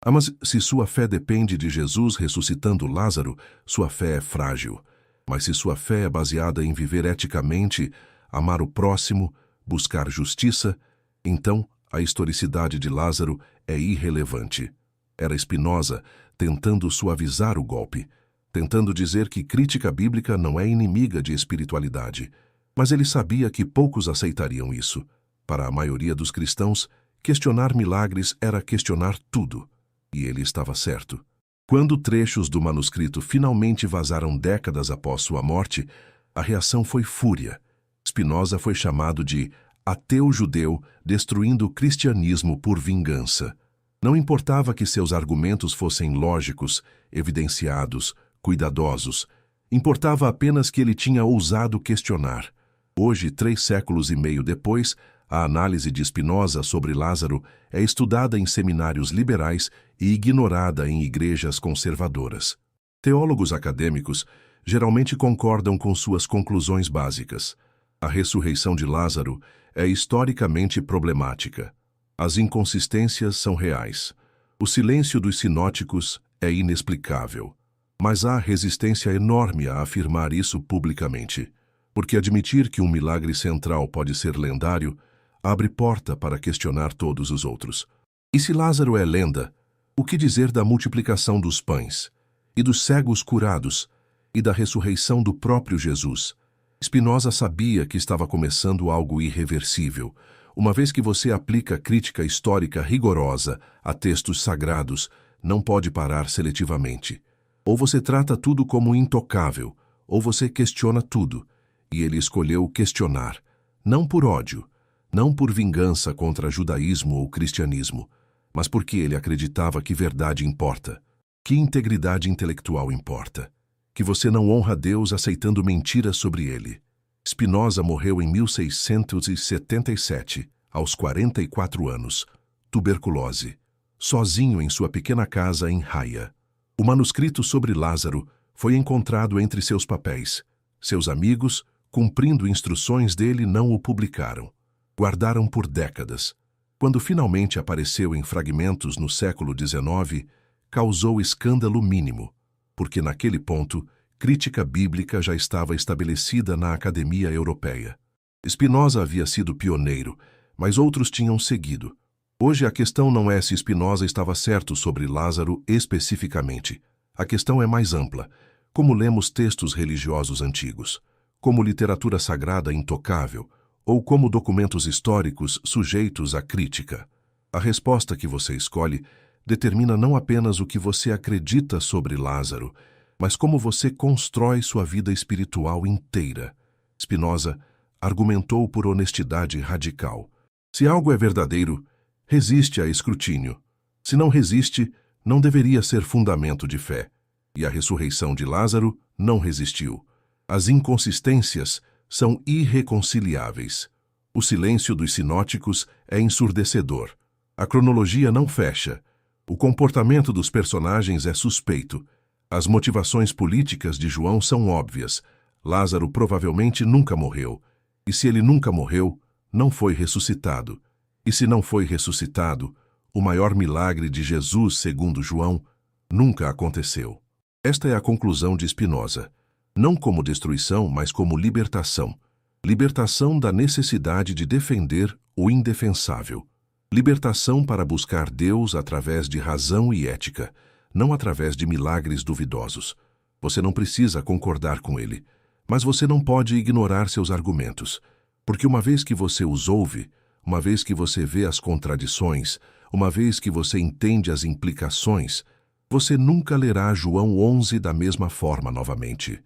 Mas se sua fé depende de Jesus ressuscitando Lázaro, sua fé é frágil. Mas se sua fé é baseada em viver eticamente, amar o próximo, buscar justiça, então a historicidade de Lázaro é irrelevante. Era Spinoza tentando suavizar o golpe, tentando dizer que crítica bíblica não é inimiga de espiritualidade. Mas ele sabia que poucos aceitariam isso. Para a maioria dos cristãos, questionar milagres era questionar tudo. E ele estava certo. Quando trechos do manuscrito finalmente vazaram décadas após sua morte, a reação foi fúria. Spinoza foi chamado de ateu judeu, destruindo o cristianismo por vingança. Não importava que seus argumentos fossem lógicos, evidenciados, cuidadosos. Importava apenas que ele tinha ousado questionar. Hoje, 3 séculos e meio depois, a análise de Spinoza sobre Lázaro é estudada em seminários liberais e ignorada em igrejas conservadoras. Teólogos acadêmicos geralmente concordam com suas conclusões básicas. A ressurreição de Lázaro é historicamente problemática. As inconsistências são reais. O silêncio dos sinóticos é inexplicável. Mas há resistência enorme a afirmar isso publicamente, porque admitir que um milagre central pode ser lendário abre porta para questionar todos os outros. E se Lázaro é lenda, o que dizer da multiplicação dos pães, e dos cegos curados, e da ressurreição do próprio Jesus? Spinoza sabia que estava começando algo irreversível, uma vez que você aplica crítica histórica rigorosa a textos sagrados, não pode parar seletivamente. Ou você trata tudo como intocável, ou você questiona tudo, e ele escolheu questionar, não por ódio, não por vingança contra judaísmo ou cristianismo, mas porque ele acreditava que verdade importa, que integridade intelectual importa, que você não honra Deus aceitando mentiras sobre ele. Spinoza morreu em 1677, aos 44 anos, tuberculose, sozinho em sua pequena casa em Haia. O manuscrito sobre Lázaro foi encontrado entre seus papéis. Seus amigos, cumprindo instruções dele, não o publicaram. Guardaram por décadas. Quando finalmente apareceu em fragmentos no século XIX, causou escândalo mínimo, porque naquele ponto, crítica bíblica já estava estabelecida na Academia Europeia. Spinoza havia sido pioneiro, mas outros tinham seguido. Hoje a questão não é se Spinoza estava certo sobre Lázaro especificamente. A questão é mais ampla, como lemos textos religiosos antigos, como literatura sagrada intocável, ou como documentos históricos sujeitos à crítica. A resposta que você escolhe determina não apenas o que você acredita sobre Lázaro, mas como você constrói sua vida espiritual inteira. Spinoza argumentou por honestidade radical. Se algo é verdadeiro, resiste a escrutínio. Se não resiste, não deveria ser fundamento de fé. E a ressurreição de Lázaro não resistiu. As inconsistências são irreconciliáveis. O silêncio dos sinóticos é ensurdecedor. A cronologia não fecha. O comportamento dos personagens é suspeito. As motivações políticas de João são óbvias. Lázaro provavelmente nunca morreu. E se ele nunca morreu, não foi ressuscitado. E se não foi ressuscitado, o maior milagre de Jesus, segundo João, nunca aconteceu. Esta é a conclusão de Spinoza. Não como destruição, mas como libertação. Libertação da necessidade de defender o indefensável. Libertação para buscar Deus através de razão e ética, não através de milagres duvidosos. Você não precisa concordar com ele, mas você não pode ignorar seus argumentos, porque uma vez que você os ouve, uma vez que você vê as contradições, uma vez que você entende as implicações, você nunca lerá João 11 da mesma forma novamente.